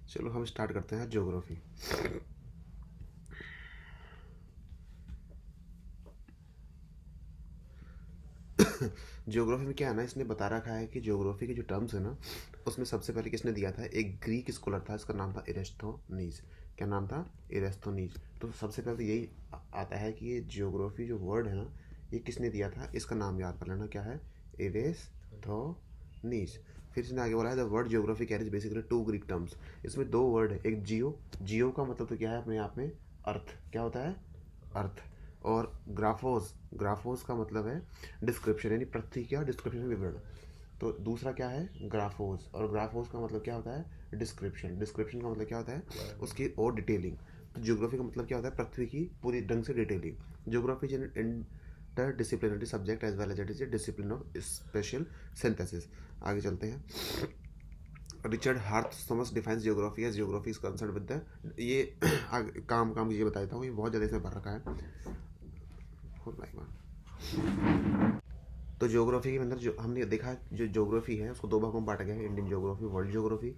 चलो हम स्टार्ट करते हैं ज्योग्राफी। ज्योग्राफी में क्या है ना, इसने बता रखा है कि ज्योग्राफी के जो टर्म्स है ना, उसमें सबसे पहले किसने दिया था, एक ग्रीक स्कॉलर था, इसका नाम था इरेस्थोनीज। क्या नाम था? इरेस्थोनीज। तो सबसे पहले तो यही आता है कि ये ज्योग्राफी जो वर्ड है ना, ये किसने दिया था, इसका नाम याद कर लेना क्या है, इरेस्थोनीज। फिर इसने आगे बोला है the word geography carries basically to Greek terms. इसमें दो वर्ड है, एक जियो, जियो का मतलब तो क्या है अपने आप में अर्थ, क्या होता है अर्थ। और ग्राफोस, ग्राफोस का मतलब है डिस्क्रिप्शन, यानी पृथ्वी का डिस्क्रिप्शन विवरण। तो दूसरा क्या है, ग्राफोस, और ग्राफोस का मतलब क्या होता है डिस्क्रिप्शन, डिस्क्रिप्शन का मतलब क्या होता है उसकी और डिटेलिंग। तो ज्योग्राफी का मतलब क्या होता है पृथ्वी की पूरी ढंग से detailing. Geography is an interdisciplinary subject as well as it is a discipline of spatial synthesis. आगे चलते हैं। Richard Harth Thomas defines geography as geography is concern with the, ये काम काम की बता देता हूँ, ये बहुत ज़्यादा इसमें भर रखा है। तो ज्योग्राफी के अंदर जो हमने देखा, जो ज्योग्राफी है उसको दो भागों में बांटा गया है, इंडियन ज्योग्राफी, वर्ल्ड ज्योग्राफी।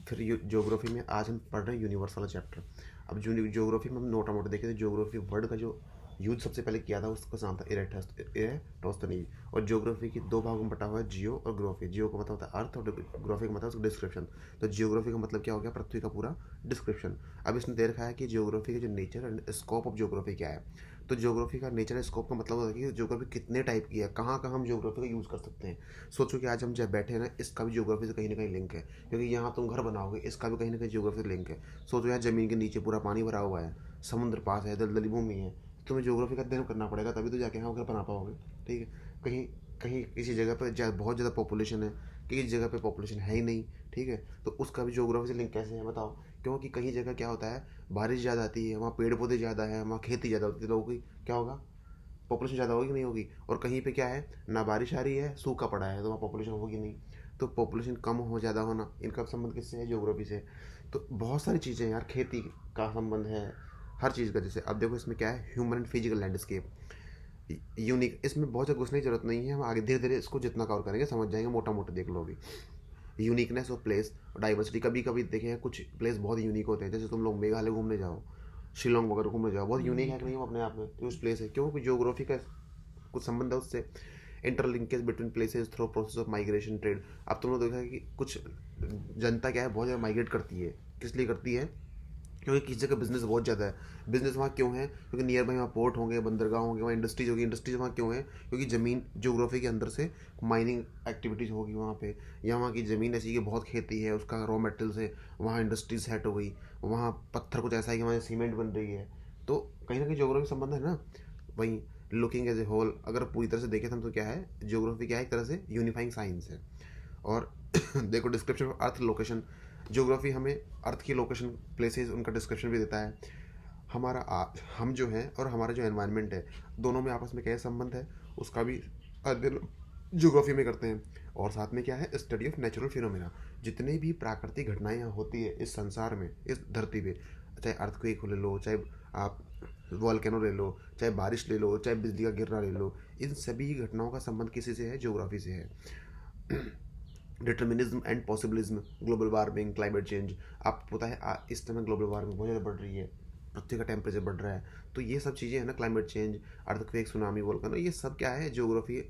फिर ज्योग्राफी में आज हम पढ़ रहे हैं यूनिवर्स वाला चैप्टर। अब जो ज्योग्राफी में हम मोटा मोटा देखे तो ज्योग्राफी वर्ड का जो यूज सबसे पहले किया था उसका नाम था इरेटोस्थनीज। और ज्योग्राफी की दो भागों में बटा हुआ है, जियो और ग्राफी। जियो का मतलब होता है अर्थ और ग्राफी का मतलब उसका डिस्क्रिप्शन। तो जियोग्राफी का मतलब क्या हो गया, पृथ्वी का पूरा डिस्क्रिप्शन। अब इसने दे रखा है कि ज्योग्राफी का जो nature and scope of geography क्या है। तो ज्योग्राफी का नेचर स्कोप का मतलब होता है कि ज्योग्राफी कितने टाइप की है, कहाँ कहाँ हम ज्योग्राफी का यूज़ कर सकते हैं। सोचो कि आज हम जब बैठे हैं ना, इसका भी ज्योग्राफी से कहीं ना कहीं लिंक है, क्योंकि यहाँ तुम घर बनाओगे, इसका भी कहीं ना कहीं ज्योग्राफी से लिंक है। सोचो यार ज़मीन के नीचे पूरा पानी भरा हुआ है, समुद्र पास है, दलदली भूमि है, तुम्हें ज्योग्राफी का अध्ययन करना पड़ेगा, तभी तो जाके यहाँ घर बना पाओगे। ठीक है। कहीं कहीं किसी जगह पर बहुत ज़्यादा पॉपुलेशन है, किसी जगह पे पॉपुलेशन है ही नहीं, ठीक है, तो उसका भी ज्योग्राफी से लिंक कैसे है बताओ। क्योंकि कहीं जगह क्या होता है, बारिश ज़्यादा आती है, वहाँ पेड़ पौधे ज़्यादा है, वहाँ खेती ज़्यादा होती है, लोगों की क्या होगा, पॉपुलेशन ज़्यादा होगी कि नहीं होगी। और कहीं पे क्या है, ना बारिश आ रही है, सूखा पड़ा है, तो वहाँ पॉपुलेशन होगी नहीं। तो पॉपुलेशन कम हो ज़्यादा होना, इनका संबंध किससे है, ज्योग्राफी से। तो बहुत सारी चीज़ें यार, खेती का संबंध है हर चीज़ का। जैसे अब देखो इसमें क्या है, human and physical landscape unique. इसमें बहुत ज़्यादा घुसने की जरूरत नहीं है, हम आगे धीरे धीरे इसको जितना कवर करेंगे समझ जाएंगे, मोटा मोटा देख लो अभी। Uniqueness of place, diversity. कभी कभी देखे हैं कुछ प्लेस बहुत यूनिक होते हैं, जैसे तुम लोग मेघालय घूमने जाओ, शिलोंग वगैरह घूमने जाओ, बहुत यूनिक है कि नहीं वो अपने आप में, तो उस प्लेस है क्योंकि ज्योग्राफी का कुछ संबंध है उससे। Interlinkage between places through process of migration trade. अब तुम लोग देखा है कि कुछ जनता क्या है, बहुत ज़्यादा माइग्रेट करती है, किस लिए करती है, क्योंकि किसी जगह बिजनेस बहुत ज़्यादा है। बिजनेस वहाँ क्यों है, क्योंकि नियर बाई वहाँ पोर्ट होंगे, बंदरगाह होंगे, वहाँ इंडस्ट्रीज होगी। इंडस्ट्रीज वहाँ क्यों है, क्योंकि ज़मीन ज्योग्राफी के अंदर से माइनिंग एक्टिविटीज़ होगी वहाँ पे, या वहाँ की ज़मीन ऐसी कि बहुत खेती है, उसका रॉ मटेरियल से वहाँ इंडस्ट्रीज सेट हो गई। वहाँ पत्थर कुछ ऐसा है कि वहाँ सीमेंट बन रही है। तो कहीं ना कहीं ज्योग्राफी संबंध है ना। वहीं लुकिंग एज ए होल, अगर पूरी तरह से देखें तो क्या है, ज्योग्राफी क्या है, एक तरह से यूनिफाइंग साइंस है। और देखो description of earth location, geography हमें अर्थ की लोकेशन, प्लेसेस, उनका डिस्क्रिप्शन भी देता है। हम जो हैं और हमारा जो एनवायरनमेंट है, दोनों में आपस में क्या संबंध है, उसका भी अध्ययन ज्योग्राफी में करते हैं। और साथ में क्या है, स्टडी ऑफ नेचुरल फिनोमेना। जितनी भी प्राकृतिक घटनाएं होती है इस संसार में, इस धरती पे, चाहे अर्थक्वेक ले लो, चाहे आप वॉल्केनो ले लो, चाहे बारिश ले लो, चाहे बिजली का गिरना ले लो, इन सभी घटनाओं का संबंध किसी से है, ज्योग्राफी से है। Determinism and possibilism, global warming, climate change. आपको पता है इस समय ग्लोबल वार्मिंग बहुत ज़्यादा बढ़ रही है, पृथ्वी का टेम्परेचर बढ़ रहा है। तो ये सब चीज़ें हैं ना, climate change, earthquake, tsunami, volcano, ये सब क्या है, ज्योग्राफी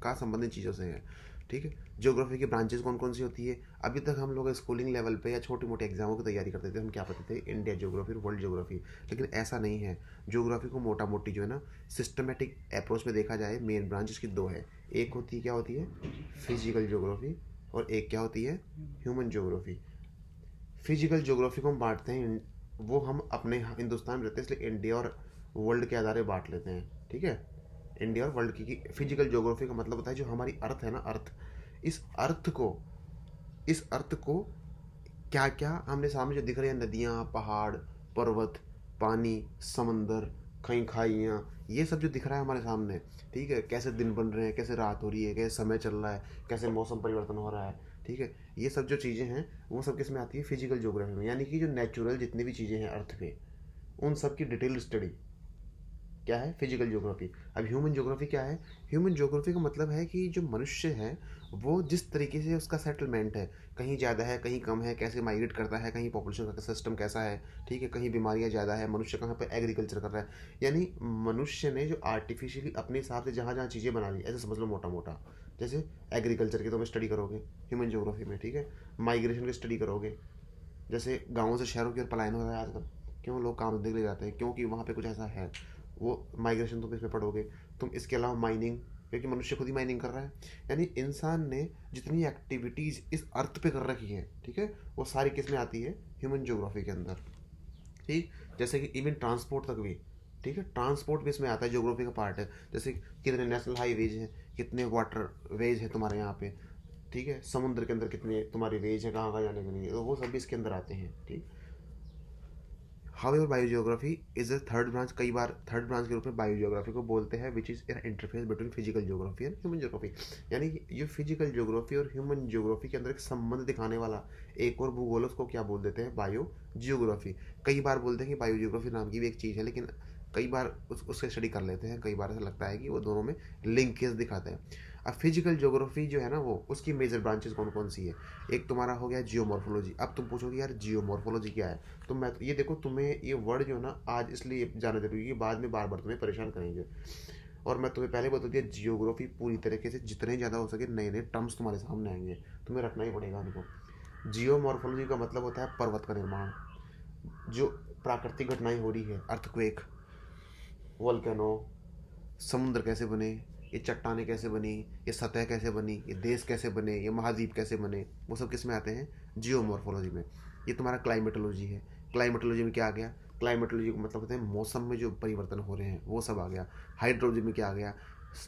का संबंधित चीज़ों से है। ठीक है। ज्योग्राफी की ब्रांचेस कौन कौन सी होती है, अभी तक हम लोग स्कूलिंग लेवल पे या छोटी मोटी एग्जामों की तैयारी करते थे, हम क्या पढ़ते थे, इंडिया ज्योग्राफी, वर्ल्ड ज्योग्राफी। लेकिन ऐसा नहीं है। ज्योग्राफी को मोटा मोटी जो है ना, सिस्टमेटिक अप्रोच में देखा जाए, मेन ब्रांच इसकी दो है। एक होती है, क्या होती है, फिजिकल ज्योग्राफी, और एक क्या होती है, ह्यूमन ज्योग्राफी। फिजिकल ज्योग्राफी को हम बांटते हैं, वो हम अपने हिंदुस्तान में रहते हैं इसलिए इंडिया और वर्ल्ड के आधार पर बांट लेते हैं। ठीक है। इंडिया और वर्ल्ड की फिजिकल ज्योग्राफी का मतलब होता है जो हमारी अर्थ है ना, अर्थ, इस अर्थ को, इस अर्थ को क्या क्या हमने सामने जो दिख रहे हैं, नदियाँ, पहाड़, पर्वत, पानी, समंदर, कहीं खाइयाँ, ये सब जो दिख रहा है हमारे सामने, ठीक है, कैसे दिन बन रहे हैं, कैसे रात हो रही है, कैसे समय चल रहा है, कैसे मौसम परिवर्तन हो रहा है, ठीक है, ये सब जो चीज़ें हैं वो सब किस में आती है, फिजिकल ज्योग्राफी में। यानी कि जो नेचुरल जितनी भी चीज़ें हैं अर्थ पे, उन सब की डिटेल स्टडी क्या है, फिजिकल ज्योग्राफी। अब ह्यूमन ज्योग्राफी क्या है, ह्यूमन ज्योग्राफी का मतलब है कि जो मनुष्य है वो जिस तरीके से उसका सेटलमेंट है, कहीं ज़्यादा है कहीं कम है, कैसे माइग्रेट करता है, कहीं पॉपुलेशन का सिस्टम कैसा है, ठीक है, कहीं बीमारियाँ ज़्यादा है, मनुष्य कहाँ पर एग्रीकल्चर कर रहा है। यानी मनुष्य ने जो आर्टिफिशियली अपने हिसाब से जहाँ जहाँ चीज़ें बना ली, ऐसे समझ लो मोटा मोटा, जैसे एग्रीकल्चर की तो स्टडी करोगे ह्यूमन ज्योग्राफी में, ठीक है, माइग्रेशन की स्टडी करोगे, जैसे गाँवों से शहरों की ओर पलायन हो रहा है आजकल, क्यों लोग काम धंधे के लिए जाते हैं, क्योंकि वहाँ पे कुछ ऐसा है, वो माइग्रेशन तुम इसमें पढ़ोगे। तुम इसके अलावा माइनिंग, क्योंकि मनुष्य खुद ही माइनिंग कर रहा है, यानी इंसान ने जितनी एक्टिविटीज़ इस अर्थ पे कर रखी है, ठीक है, वो सारी किस में आती है, ह्यूमन ज्योग्राफी के अंदर। ठीक, जैसे कि इवन ट्रांसपोर्ट तक भी, ठीक है, ट्रांसपोर्ट भी इसमें आता है, ज्योग्राफी का पार्ट है। जैसे कितने नेशनल हाईवेज हैं, कितने वाटर वेज है तुम्हारे यहाँ पे, ठीक है, समुद्र के अंदर कितने तुम्हारी वेज है कहाँ कहाँ जाने के लिए, तो वो सब भी इसके अंदर आते हैं। ठीक, however biogeography is a third branch, कई बार थर्ड ब्रांच के रूप में बायोजियोग्राफी को बोलते हैं, which is an interface between physical geography and human geography. यानी ये फिजिकल ज्योग्राफी और ह्यूमन ज्योग्राफी के अंदर एक संबंध दिखाने वाला एक और भूगोल, उसको क्या बोल देते हैं, बायो जियोग्राफी। कई बार बोलते हैं कि बायो जियोग्राफी नाम की भी एक चीज़ है, लेकिन कई बार उससे स्टडी कर लेते हैं, कई बार ऐसा लगता है कि वो दोनों में लिंकेज दिखाते हैं। अब फिजिकल ज्योग्राफी जो है ना, वो उसकी मेजर ब्रांचेस कौन कौन सी है, एक तुम्हारा हो गया जियोमॉर्फोलॉजी। अब तुम पूछोगे यार जियोमॉर्फोलॉजी क्या है, तो मैं ये देखो, तुम्हें ये वर्ड जो है ना आज इसलिए जाना जरूरी है, बाद में बार बार तुम्हें परेशान करेंगे। और मैं तुम्हें पहले बता दिया, जियोग्राफी पूरी तरीके से जितने ज़्यादा हो सके नए नए टर्म्स तुम्हारे सामने आएंगे, तुम्हें रखना ही पड़ेगा उनको। जियोमॉर्फोलॉजी का मतलब होता है पर्वत का निर्माण, जो प्राकृतिक घटनाएं हो रही है, अर्थक्वेक, वोल्केनो, समुद्र कैसे बने, ये चट्टानें कैसे बनी, ये सतह कैसे बनी, ये देश कैसे बने, ये महाद्वीप कैसे बने, वो सब किस में आते हैं, जियोमॉर्फोलॉजी में। ये तुम्हारा क्लाइमेटोलॉजी है, क्लाइमेटोलॉजी में क्या आ गया, क्लाइमेटोलॉजी का मतलब होता है मौसम में जो परिवर्तन हो रहे हैं वो सब आ गया। हाइड्रोलॉजी में क्या आ गया,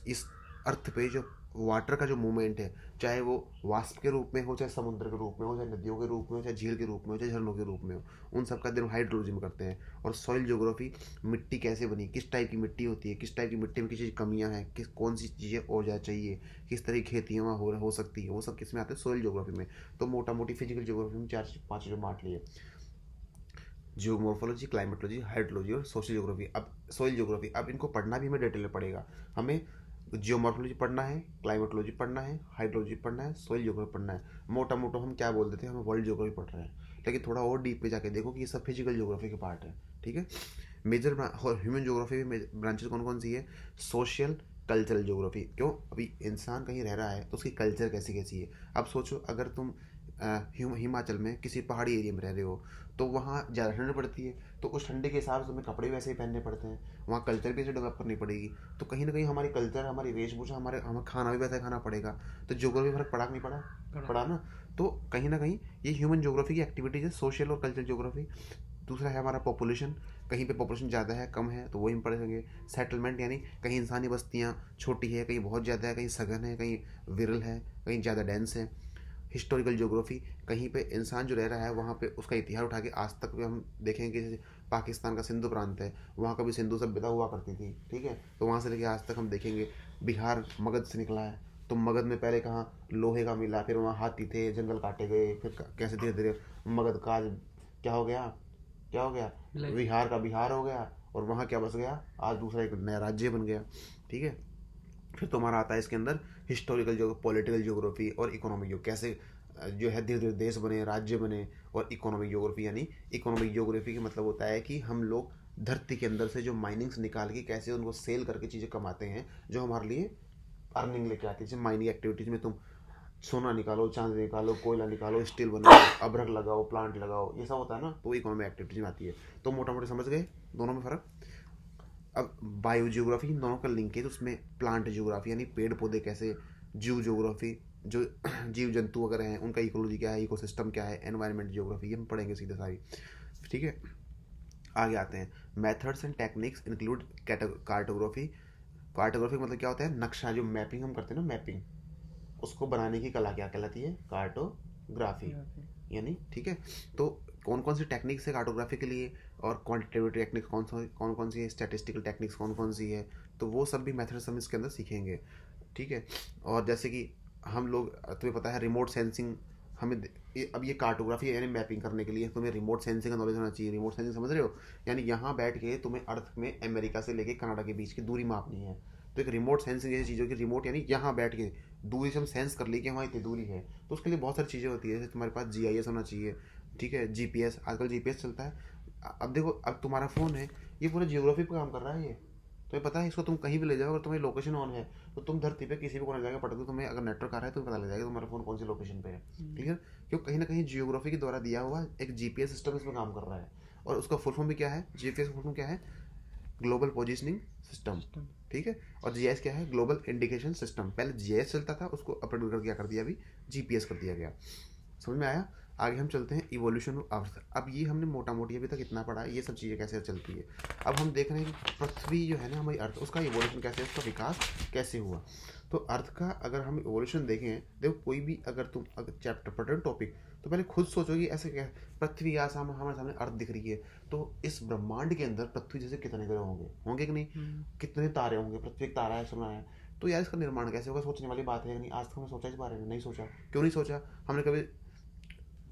इस अर्थ पे जो वाटर का जो मूवमेंट है, चाहे वो वाष्प के रूप में हो, चाहे समुद्र के रूप में हो, चाहे नदियों के रूप में हो, चाहे झील के रूप में हो, चाहे झरनों के रूप में हो, उन सब का अध्ययन हाइड्रोलॉजी में करते हैं। और सॉइल ज्योग्राफी, मिट्टी कैसे बनी, किस टाइप की मिट्टी होती है, किस टाइप की मिट्टी में किस चीज़ कमियां हैं, किस कौन सी चीज़ें और ज़्यादा चाहिए, किस तरह की खेतियाँ वहाँ हो सकती है, वो सब किस में आते हैं, सॉइल ज्योग्राफी में। तो मोटा मोटी फिजिकल ज्योग्राफी में चार पाँच जो बांट लिए, जियोमॉर्फोलॉजी, क्लाइमेटोलॉजी, हाइड्रोलॉजी और सोशल ज्योग्राफी। अब सोइल ज्योग्राफी, अब इनको पढ़ना भी हमें डिटेल में पड़ेगा। हमें जियोमॉर्फोलॉजी पढ़ना है, क्लाइमेटोलॉजी पढ़ना है, हाइड्रोलॉजी पढ़ना है, सोइल ज्योग्राफी पढ़ना है। मोटा मोटा हम क्या बोल देते हैं, हम वर्ल्ड ज्योग्राफी पढ़ रहे हैं, लेकिन थोड़ा और डीप पे जाके देखो कि ये सब फिजिकल ज्योग्राफी के पार्ट है। ठीक है, मेजर और ह्यूमन ज्योग्राफी में ब्रांचेस कौन कौन सी है, सोशल, कल्चरल ज्योग्राफी। क्यों, अभी इंसान कहीं रह रहा है तो उसकी कल्चर कैसी कैसी है। अब सोचो, अगर तुम हिमाचल में किसी पहाड़ी एरिया में रह रहे हो, तो वहाँ ज़्यादा ठंड पड़ती है, तो उस ठंडे के हिसाब से तुम्हें कपड़े वैसे ही पहनने पड़ते हैं, वहाँ कल्चर भी ऐसे डेवलप करनी पड़ेगी। तो कहीं ना कहीं हमारी कल्चर, हमारी वेशभूषा, हमें खाना भी वैसा खाना पड़ेगा। तो ज्योग्राफी फर्क पड़ा कि नहीं पड़ा, पड़ा ना। तो कहीं ना कहीं ये ह्यूमन ज्योग्राफी की एक्टिविटीज़ है, सोशल और कल्चरल ज्योग्राफी। दूसरा है हमारा पॉपुलेशन, कहीं पे पॉपुलेशन ज़्यादा है कम है तो वो हम पढ़ेंगे। सेटलमेंट, यानी कहीं इंसानी बस्तियाँ छोटी है, कहीं बहुत ज़्यादा है, कहीं सघन है, कहीं विरल है, कहीं ज़्यादा डेंस है। हिस्टोरिकल ज्योग्राफी, कहीं पे इंसान जो रह रहा है वहाँ पे उसका इतिहास उठा के आज तक भी हम देखेंगे, जैसे पाकिस्तान का सिंधु प्रांत है, वहाँ का भी सिंधु सभ्यता हुआ करती थी, ठीक है, तो वहाँ से लेके आज तक हम देखेंगे। बिहार मगध से निकला है, तो मगध में पहले कहाँ लोहे का मिला, फिर वहाँ हाथी थे, जंगल काटे गए, फिर कैसे धीरे धीरे मगध का आज क्या हो गया, क्या हो गया, बिहार का बिहार हो गया, और वहाँ क्या बस गया, आज दूसरा एक नया राज्य बन गया। ठीक है, फिर तुम्हारा आता है इसके अंदर हिस्टोरिकल जो पॉलिटिकल ज्योग्राफी और इकोनॉमिक जो कैसे जो है धीरे धीरे देश बने, राज्य बने। और इकोनॉमिक ज्योग्राफी, यानी इकोनॉमिक ज्योग्राफी का मतलब होता है कि हम लोग धरती के अंदर से जो माइनिंग्स निकाल के कैसे उनको सेल करके चीज़ें कमाते हैं जो हमारे लिए अर्निंग लेके आती है। जैसे माइनिंग एक्टिविटीज़ में तुम सोना निकालो, चांदी निकालो, कोयला निकालो, स्टील बनाओ, अभ्रक लगाओ, प्लांट लगाओ, ये सब होता है ना, तो इकोनॉमिक एक्टिविटीज में आती है। तो मोटा मोटा समझ गए दोनों में फ़र्क। अब बायो जियोग्राफी, इन दोनों का लिंक है, तो उसमें प्लांट जियोग्राफी यानी पेड़ पौधे कैसे, जीव जियोग्राफी जो जीव जंतु वगैरह हैं उनका इकोलॉजी क्या है, इकोसिस्टम क्या है, एनवायरनमेंट जियोग्राफी, ये हम पढ़ेंगे सीधे सारी। ठीक है, आगे आते हैं। Methods and techniques include cartography. Cartography मतलब क्या होता है, नक्शा, जो मैपिंग हम करते हैं ना, मैपिंग, उसको बनाने की कला क्या कहलाती है, कार्टोग्राफी। यानी ठीक है, तो कौन कौन सी टेक्निक्स है कार्टोग्राफी के लिए, और क्वांटिटेटिव टेक्निक्स कौन कौन सी है, स्टैटिस्टिकल टेक्निक्स कौन कौन सी है, तो वो सब भी मेथड्स हम इसके अंदर सीखेंगे। ठीक है, और जैसे कि हम लोग, तुम्हें पता है रिमोट सेंसिंग, हमें अब ये कार्टोग्राफी यानी मैपिंग करने के लिए तुम्हें रिमोट सेंसिंग का नॉलेज होना चाहिए। रिमोट सेंसिंग समझ रहे हो, यानी यहाँ बैठ के तुम्हें अर्थ में अमेरिका से लेके कनाडा के बीच की दूरी मापनी है। तो एक रिमोट सेंसिंग जैसी चीज़ों की, रिमोट यानी यहाँ बैठ के दूरी से हम सेंस कर ली कि वहाँ इतनी दूरी है, तो उसके लिए बहुत सारी चीज़ें होती है। जैसे तुम्हारे पास GIS होना चाहिए, ठीक है, GPS, आजकल GPS चलता है। अब देखो, अब तुम्हारा फ़ोन है, ये पूरे जियोग्राफी पे काम कर रहा है। ये तुम्हें पता है, इसको तुम कहीं भी ले जाओ, अगर तुम्हारी लोकेशन ऑन है तो तुम धरती पे किसी भी कोने जाकर पटक दो, तुम्हें अगर नेटवर्क आ रहा है तो पता लग जाएगा तुम्हारा फ़ोन कौन सी लोकेशन पे है। ठीक है, क्योंकि कहीं ना कहीं जियोग्राफी के द्वारा दिया हुआ एक GPS सिस्टम इसमें काम कर रहा है। और उसका फुल फॉर्म भी क्या है, GPS का फुल फॉर्म क्या है, ग्लोबल पोजिशनिंग सिस्टम। ठीक है, और GIS क्या है, ग्लोबल इंडिकेशन सिस्टम। पहले GIS चलता था, उसको अपडेट कर दिया, कर दिया अभी GPS कर दिया गया। समझ में आया। आगे हम चलते हैं इवोल्यूशन ऑफ अर्थ। अब ये हमने मोटा मोटी अभी तक इतना पढ़ा है, ये सब चीज़ें कैसे चलती है। अब हम देख रहे हैं कि पृथ्वी जो है ना हमारी अर्थ, उसका इवोल्यूशन कैसे है, उसका विकास कैसे हुआ। तो अर्थ का अगर हम इवोल्यूशन देखें, देखो कोई भी अगर तुम अगर चैप्टर पढ़ रहे हो टॉपिक, तो पहले खुद सोचोगी ऐसे क्या, पृथ्वी या हमारे सामने अर्थ दिख रही है, तो इस ब्रह्मांड के अंदर पृथ्वी जैसे कितने ग्रह होंगे, होंगे कि नहीं, कितने तारे होंगे, पृथ्वी एक तारा है सुना है, तो यार इसका निर्माण कैसे होगा, सोचने वाली बात है। नहीं, आज तक हमने सोचा इस बारे में, नहीं सोचा। क्यों नहीं सोचा, हमने कभी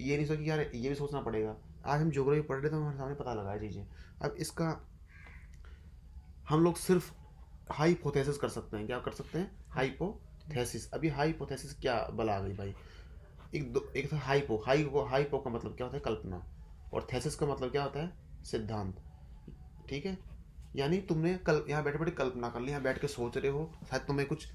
ये नहीं सोचा कि यार ये भी सोचना पड़ेगा। आज हम ज्योग्राफी पढ़ रहे तो हमारे सामने पता लगा है चीज़ें। अब इसका हम लोग सिर्फ हाइपोथेसिस कर सकते हैं। क्या कर सकते हैं, हाइपोथेसिस। अभी हाइपोथेसिस क्या बला आ गई भाई, एक था हाइपो का मतलब क्या होता है, कल्पना, और थेसिस का मतलब क्या होता है, सिद्धांत। ठीक है, यानी तुमने कल यहाँ बैठे बैठे कल्पना कर ली, यहाँ बैठ के सोच रहे हो, शायद तुम्हें कुछ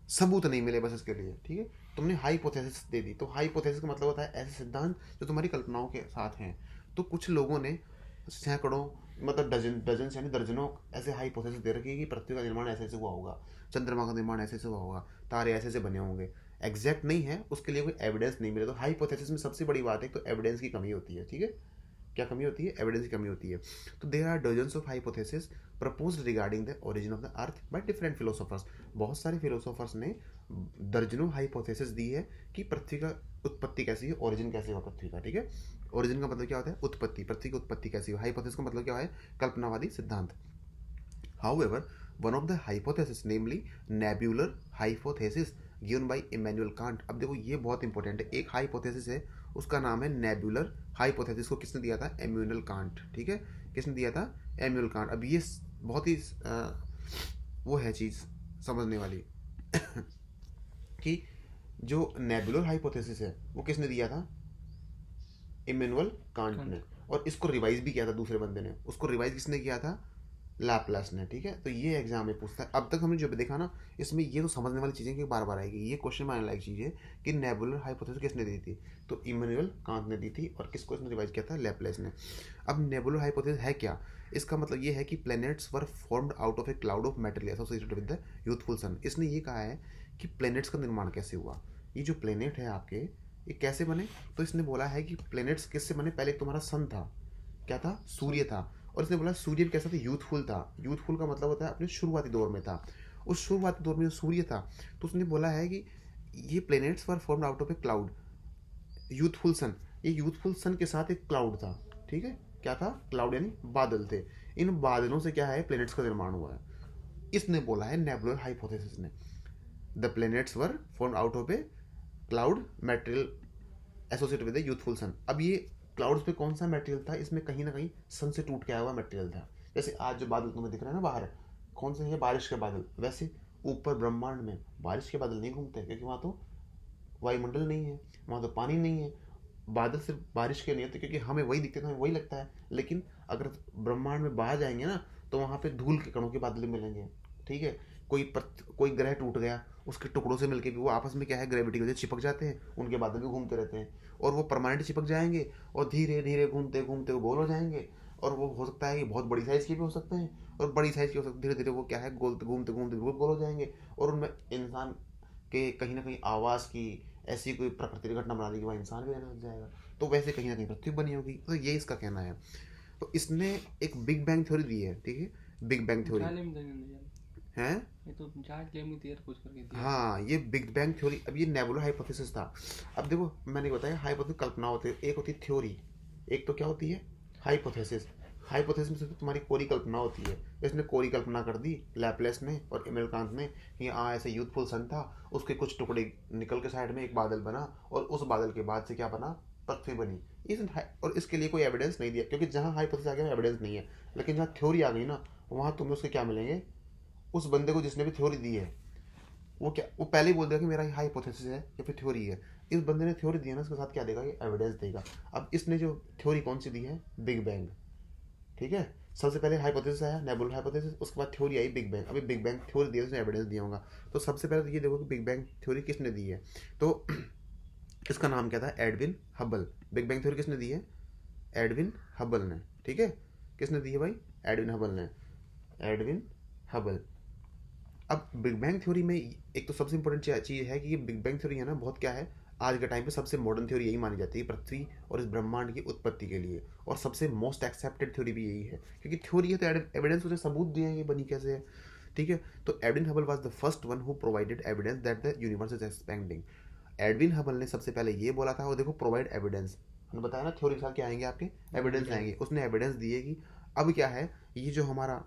सबूत नहीं मिले बस इसके लिए। ठीक है, तुमने हाइपोथेसिस दे दी। तो हाइपोथेसिस का मतलब होता है ऐसे सिद्धांत जो तुम्हारी कल्पनाओं के साथ हैं। तो कुछ लोगों ने सैकड़ों, मतलब डजन यानी दर्जनों ऐसे हाइपोथेसिस दे रखी है कि पृथ्वी का निर्माण ऐसे ऐसे हुआ होगा, चंद्रमा का निर्माण ऐसे ऐसे हुआ होगा, तारे ऐसे ऐसे बने होंगे। एग्जैक्ट नहीं है, उसके लिए कोई एविडेंस नहीं मिले। तो हाइपोथेसिस में सबसे बड़ी बात है तो एविडेंस की कमी होती है। ठीक है, क्या कमी होती है, एविडेंस की कमी होती है। तो there are dozens of hypothesis proposed regarding the origin of the earth by different philosophers. बहुत सारे फिलोसोफर्स ने दर्जनों हाइपोथेसिस दी है कि पृथ्वी का उत्पत्ति कैसी है, ओरिजिन कैसे हुआ पृथ्वी का। ठीक है, ओरिजिन का मतलब क्या होता है, उत्पत्ति, पृथ्वी की उत्पत्ति कैसी हुई। हाइपोथेसिस का मतलब क्या है, कल्पनावादी सिद्धांत। However, one of the hypothesis, namely nebular hypothesis given by Immanuel Kant। अब देखो ये बहुत इंपॉर्टेंट है, एक हाइपोथेसिस है उसका नाम है नेबुलर हाइपोथेसिस, को किसने दिया था, इमैनुअल कांट। ठीक है, किसने दिया था, इमैनुअल कांट। अब ये बहुत ही वो है चीज़ समझने वाली कि जो नेबुलर हाइपोथेसिस है वो किसने दिया था, इमैनुअल कांट ने। और इसको रिवाइज भी किया था दूसरे बंदे ने, उसको रिवाइज किसने किया था, लैपलास ने। ठीक है, तो ये एग्जाम में पूछता है। अब तक हमने जो देखा ना, इसमें ये तो समझने वाली चीज़ें कि बार बार आएगी, ये क्वेश्चन में आने लायक चीज़ है कि नेबुलर हाइपोथेसिस किसने दी थी, तो इमैनुअल कांट ने दी थी। और किसको इसने रिवाइज किया था, लैपलास ने। अब नेबुलर हाइपोथेसिस है क्या, इसका मतलब ये है कि planets were formed out of a cloud of material associated with the youthful sun. इसने ये कहा है कि प्लैनेट्स का निर्माण कैसे हुआ, ये जो प्लैनेट है आपके ये कैसे बने। तो इसने बोला है कि प्लैनेट्स किससे बने, पहले तुम्हारा सन था, क्या था, सूर्य था। और इसने बोला सूर्य भी कैसा था, यूथफुल था। यूथफुल का मतलब होता है अपने शुरुआती दौर में था, उस शुरुआती दौर में जो सूर्य था। तो उसने बोला है कि ये planets were formed out of a cloud, youthful sun. ये यूथफुल सन के साथ एक क्लाउड था। ठीक है, क्या था, क्लाउड यानी बादल थे। इन बादलों से क्या है, प्लैनेट्स का निर्माण हुआ है। इसने बोला है नेबुलर हाइपोथेसिस ने, the planets were formed out of a cloud material associated with the youthful sun. अब ये क्लाउड्स पे कौन सा मटेरियल था, इसमें कहीं ना कहीं सन से टूट के आया हुआ मटेरियल था। जैसे आज जो बादल तुम्हें दिख रहे हैं ना बाहर, कौन से हैं, बारिश के बादल। वैसे ऊपर ब्रह्मांड में बारिश के बादल नहीं घूमते, क्योंकि वहाँ तो वायुमंडल नहीं है, वहाँ तो पानी नहीं है। बादल सिर्फ बारिश के नहीं होते, क्योंकि हमें वही दिखते, हमें वही लगता है। लेकिन अगर ब्रह्मांड में बाहर जाएंगे ना, तो वहाँ पे धूल के कणों के बादल मिलेंगे। ठीक है, कोई ग्रह टूट गया, उसके टुकड़ों से मिलके भी वो आपस में क्या है, ग्रेविटी की वजह से चिपक जाते हैं, उनके बादल भी घूमते रहते हैं। और वो परमानेंट चिपक जाएंगे और धीरे धीरे घूमते घूमते वो गोल हो जाएंगे। और वो हो सकता है कि बहुत बड़ी साइज़ के भी हो सकते हैं, और बड़ी साइज़ के हो सकते, धीरे धीरे वो क्या है, गोल घूमते घूमते बिल्कुल गोल हो जाएंगे। और उनमें इंसान के कहीं ना कहीं आवाज़ की ऐसी कोई प्राकृतिक घटना बना दी कि वहाँ इंसान भी रहने लग जाएगा। तो वैसे कहीं ना कहीं पृथ्वी बनी होगी। तो ये इसका कहना है। तो इसने एक बिग बैंग थ्योरी दी है। ठीक है, बिग बैंग थ्योरी है, ये तो कुछ करके दिया। हाँ, ये बिग बैंग थ्योरी। अब ये नेबुलर हाइपोथेसिस था। अब देखो मैंने बताया हाइपोथेसिस कल्पना होती है, एक होती है थ्योरी, एक तो क्या होती है, हाइपोथेसिस। हाइपोथेसिस में सिर्फ तुम्हारी कोरी कल्पना होती है। इसने कोरी कल्पना कर दी लैपलेस ने और इमैनुअल कांट ने कि हाँ ऐसे यूथफुल सन था, उसके कुछ टुकड़े निकल के साइड में एक बादल बना, और उस बादल के बाद से क्या बना, पृथ्वी बनी। और इसके लिए कोई एविडेंस नहीं दिया, क्योंकि जहाँ हाइपोथेसिस आ गया एविडेंस नहीं है। लेकिन जहाँ थ्योरी आ गई ना, वहाँ तुम्हें उसके क्या मिलेंगे, उस बंदे को जिसने भी थ्योरी दी है वो पहले ही बोल देगा कि मेरा हाइपोथेसिस है या फिर थ्योरी है। इस बंदे ने थ्योरी दी है ना, उसके साथ क्या देगा, ये एविडेंस देगा। अब इसने जो थ्योरी कौन सी दी है, बिग बैंग। ठीक है, सबसे पहले हाइपोथेसिस आया, नेबुलर हाइपोथेसिस, उसके बाद थ्योरी आई बिग बैंग। अभी बिग बैंग थ्योरी दिया, उसने एविडेंस दिया होगा। तो सबसे पहले तो ये देखो कि बिग बैंग थ्योरी किसने दी है। तो इसका नाम क्या था, Edwin Hubble. Big bang theory किसने दी है, एडविन हबल ने। ठीक है, किसने दी है भाई, एडविन हबल ने, एडविन हबल। अब बिग बैंग थ्योरी में एक तो सबसे इंपॉर्टेंट चीज़ है कि ये बिग बैंग थ्योरी है ना, बहुत क्या है, आज के टाइम पे सबसे मॉडर्न थ्योरी यही मानी जाती है पृथ्वी और इस ब्रह्मांड की उत्पत्ति के लिए, और सबसे मोस्ट एक्सेप्टेड थ्योरी भी यही है, क्योंकि थ्योरी है तो एविडेंस, उसने सबूत दिए हैं ये बनी कैसे है। ठीक है, तो Edwin Hubble was the first one who provided evidence that the universe is expanding. Edwin Hubble ने सबसे पहले ये बोला था, और देखो प्रोवाइड एविडेंस, हमने बताया ना थ्योरी के साथ क्या आएंगे आपके, एविडेंस आएंगे। उसने एविडेंस दिए कि अब क्या है, ये जो हमारा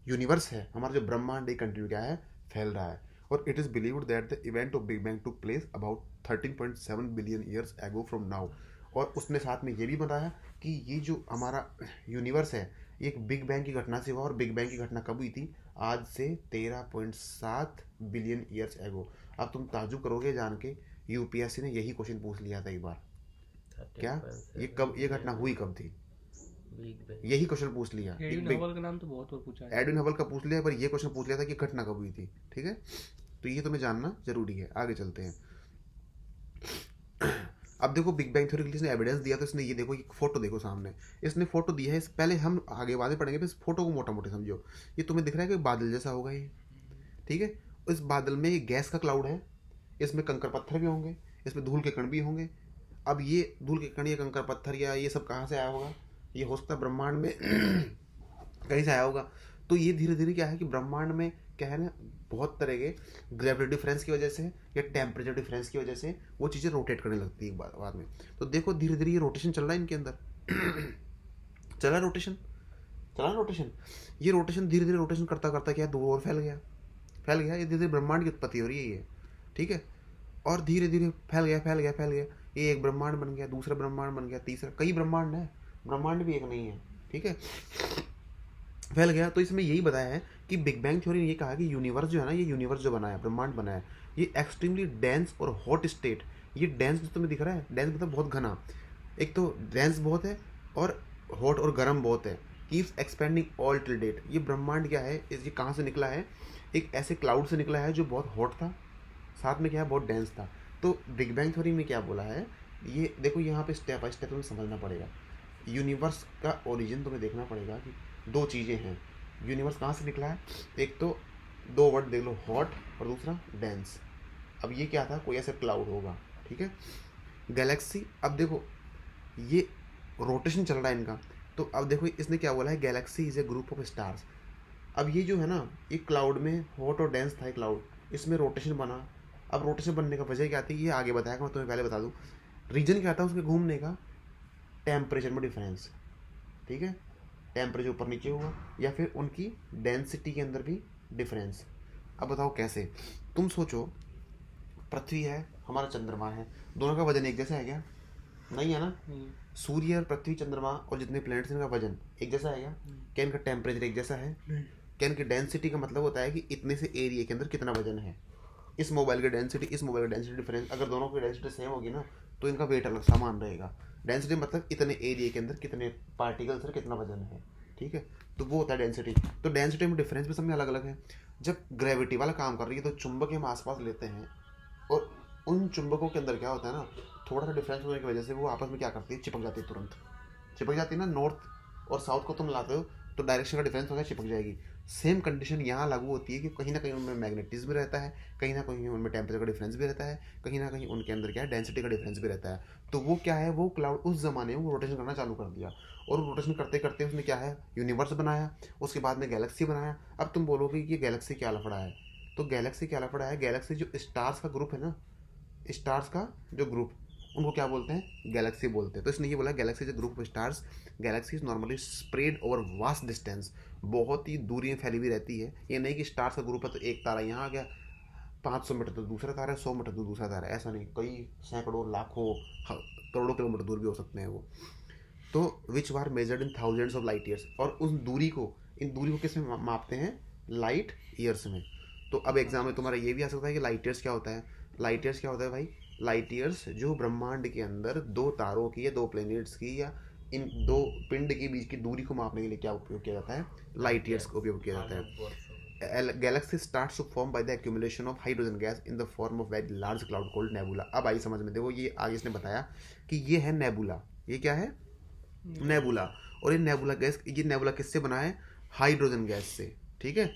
यूनिवर्स है, हमारा जो ब्रह्मांड, ये कंटिन्यू क्या है, फैल रहा है। और it is believed that the event of big bang took place about 13.7 billion years एगो फ्रॉम नाउ। और उसने साथ में ये भी बताया कि ये जो हमारा यूनिवर्स है, ये एक बिग बैंग की घटना से हुआ, और बिग बैंग की घटना कब हुई थी, आज से 13.7 बिलियन ईयर्स एगो। अब तुम ताजुब करोगे जान के, यूपीएससी ने यही क्वेश्चन पूछ लिया था एक बार, क्या ये घटना हुई कब थी, यही क्वेश्चन पूछ लिया। एडविन हबल का नाम तो बहुत और पूछा है, एडविन हबल का पूछ लिया, पर ये क्वेश्चन पूछ लिया था कि घटना कब हुई थी। ठीक है, तो ये तुम्हें जानना जरूरी है। आगे चलते हैं। अब देखो बिग बैंग थ्योरी के लिए इसने एविडेंस दिया, तो इसने ये देखो, ये फोटो देखो सामने, इसने फोटो दिया है। इस पहले हम आगे बाद में पढ़ेंगे, इस फोटो को मोटा मोटे समझो। ये तुम्हें दिख रहा है कि बादल जैसा होगा ये, ठीक है, इस बादल में एक गैस का क्लाउड है, इसमें कंकर पत्थर भी होंगे, इसमें धूल के कण भी होंगे। अब ये धूल के कण या कंकर पत्थर या ये सब कहाँ से आया होगा, ये हो सकता है ब्रह्मांड में कहीं से आया होगा। तो ये धीरे धीरे क्या है कि ब्रह्मांड में क्या है ना, बहुत तरह के ग्रेविटी डिफरेंस की वजह से या टेम्परेचर डिफरेंस की वजह से वो चीज़ें रोटेट करने लगती है बाद में। तो देखो धीरे धीरे ये रोटेशन चल रहा है इनके अंदर चला रोटेशन, ये रोटेशन धीरे धीरे रोटेशन करता करता क्या दूर और फैल गया। ये धीरे धीरे ब्रह्मांड की उत्पत्ति हो रही है ये। ठीक है, और धीरे धीरे फैल गया, ये एक ब्रह्मांड बन गया, दूसरा ब्रह्मांड बन गया, तीसरा, कई ब्रह्मांड है, ब्रह्मांड भी एक नहीं है। ठीक है, फैल गया। तो इसमें यही बताया है कि बिग बैंग थ्योरी ने ये कहा कि यूनिवर्स जो है ना, ये यूनिवर्स जो बना है, ब्रह्मांड बना है, ये एक्सट्रीमली डेंस और हॉट स्टेट। ये डेंस जो तुम्हें दिख रहा है, डेंस मतलब बहुत घना, एक तो डेंस बहुत है और हॉट और गर्म बहुत है। Keeps expanding all till date. ये ब्रह्मांड क्या है, ये कहाँ से निकला है, एक ऐसे क्लाउड से निकला है जो बहुत हॉट था, साथ में क्या है, बहुत डेंस था। तो बिग बैंग थ्योरी में क्या बोला है, ये देखो यहाँ पे स्टेप बाय स्टेप तुम्हें समझना पड़ेगा। यूनिवर्स का ओरिजिन तुम्हें देखना पड़ेगा कि दो चीज़ें हैं, यूनिवर्स कहाँ से निकला है, एक तो दो वर्ड देख लो, हॉट और दूसरा डेंस। अब ये क्या था, कोई ऐसा क्लाउड होगा। ठीक है, गैलेक्सी, अब देखो ये रोटेशन चल रहा है इनका, तो अब देखो इसने क्या बोला है, Galaxy is a group of stars. अब ये जो है ना, एक क्लाउड में हॉट और डेंस था एक क्लाउड, इसमें रोटेशन बना। अब रोटेशन बनने का वजह क्या थी, ये आगे बताया, मैं तुम्हें पहले बता दूं। रीजन क्या था उसके घूमने का, टेम्परेचर में डिफरेंस। ठीक है, टेम्परेचर ऊपर नीचे हुआ, या फिर उनकी डेंसिटी के अंदर भी डिफरेंस। अब बताओ कैसे, तुम सोचो, पृथ्वी है, हमारा चंद्रमा है, दोनों का वजन एक जैसा है क्या, नहीं है ना। सूर्य और पृथ्वी, चंद्रमा और जितने प्लैनेट्स हैं, इनका वजन एक जैसा है क्या, क्या इनका टेम्परेचर एक जैसा है, क्या इनकी डेंसिटी का मतलब होता है कि इतने से एरिया के अंदर कितना वजन है। इस मोबाइल की डेंसिटी, इस मोबाइल की डेंसिटी डिफरेंस, अगर दोनों की डेंसिटी सेम होगी ना, तो इनका वेट अलग समान रहेगा। डेंसिटी मतलब इतने एरिया के अंदर कितने पार्टिकल्स और कितना वजन है। ठीक है, तो वो होता है डेंसिटी। तो डेंसिटी में डिफरेंस भी सब में अलग अलग है। जब ग्रेविटी वाला काम कर रही है, तो चुंबक हम आसपास लेते हैं, और उन चुंबकों के अंदर क्या होता है ना, थोड़ा सा डिफरेंस होने की वजह से वो आपस में क्या करती है, चिपक जाती है, तुरंत चिपक जाती है ना। नॉर्थ और साउथ को तुम लाते हो तो डायरेक्शन का डिफरेंस होगा, चिपक जाएगी। सेम कंडीशन यहाँ लागू होती है कि कहीं ना कहीं उनमें मैग्नेटिज्म भी रहता है, कहीं ना कहीं उनमें टेम्परेचर का डिफरेंस भी रहता है, कहीं ना कहीं उनके अंदर क्या है, डेंसिटी का डिफरेंस भी रहता है। तो वो क्या है, वो क्लाउड उस जमाने में वो रोटेशन करना चालू कर दिया, और रोटेशन करते करते उसने क्या है, यूनिवर्स बनाया, उसके बाद में गैलेक्सी बनाया। अब तुम बोलोगे कि ये गैलेक्सी क्या लफड़ा है, तो गैलेक्सी क्या लफड़ा है, गैलेक्सी जो स्टार्स का ग्रुप है ना, स्टार्स का जो ग्रुप, उनको क्या बोलते हैं, गैलेक्सी बोलते हैं। तो इसने ये बोला, Galaxy is group of stars, Galaxy is normally spread over vast distance, बहुत ही दूरी में फैली हुई रहती है। ये नहीं कि स्टार्स का ग्रुप है तो एक तारा यहाँ आ गया, 500 मीटर तो दूसरा तारा है, 100 मीटर तो दूसरा तारा है, ऐसा नहीं, कई सैकड़ों लाखों करोड़ों किलोमीटर दूर भी हो सकते हैं वो। तो which are measured in thousands of light years, और उस दूरी को, इन दूरी को किस में मापते हैं? लाइट ईयर्स में। तो अब एग्जाम में तुम्हारा ये भी आ सकता है कि लाइट ईयर्स क्या होता है। लाइट ईयर्स क्या होता है भाई? लाइट ईयर्स जो ब्रह्मांड के अंदर दो तारों की या दो प्लेनेट्स की या इन दो पिंड के बीच की दूरी को मापने के लिए क्या उपयोग किया जाता है? लाइट ईयर्स का उपयोग किया जाता है। Galaxy starts to form by the accumulation of hydrogen gas in the form of very large cloud called nebula. अब आई समझ में, देखो ये आगे इसने बताया कि ये है नेबुला। ये क्या है? नेबुला। और ये नेबुला गैस, ये नेबुला किससे बना है? हाइड्रोजन गैस से। ठीक है,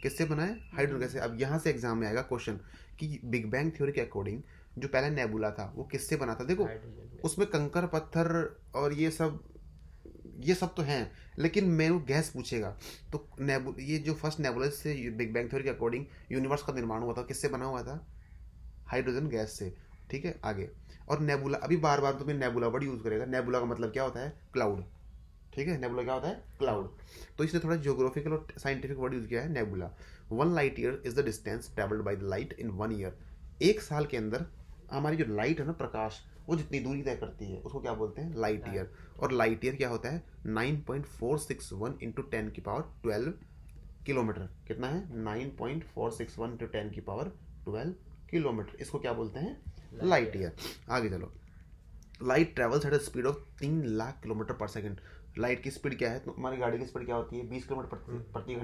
किससे बना है? हाइड्रोजन गैस से। अब यहाँ से एग्जाम में आएगा क्वेश्चन कि बिग बैंग थ्योरी के अकॉर्डिंग जो पहला नेबुला था वो किससे बना था? देखो उसमें कंकर पत्थर और ये सब तो हैं, लेकिन मैं वो गैस पूछेगा तो ये जो फर्स्ट नेबुला से बिग बैंग थ्योरी के अकॉर्डिंग यूनिवर्स का निर्माण हुआ था, किससे बना हुआ था? हाइड्रोजन गैस से। ठीक है, आगे। और नेबुला, अभी बार बार तुम्हें नेबुला वर्ड यूज करेगा। नेबुला का मतलब क्या होता है? क्लाउड। ठीक है, नेबुला क्या होता है? क्लाउड। तो इसने थोड़ा जियोग्राफिकल और साइंटिफिक वर्ड यूज किया है, nebula. 1 light year is the distance travelled by the light in 1 year. एक साल के अंदर हमारी जो लाइट है ना, प्रकाश, वो जितनी दूरी तय करती है उसको क्या बोलते हैं? Light year. और लाइट ईयर क्या होता है? 9.461 इंटू 10 की पावर 12 किलोमीटर। कितना है? 9.461 इंटू 10 की पावर 12 किलोमीटर। इसको क्या बोलते हैं? Light year. आगे चलो। Light travels at a speed of 3 lakh kilometre पर सेकंड। लाइट की स्पीड क्या है? तुम्हारी गाड़ी की स्पीड क्या होती है? 20 किलोमीटर प्रति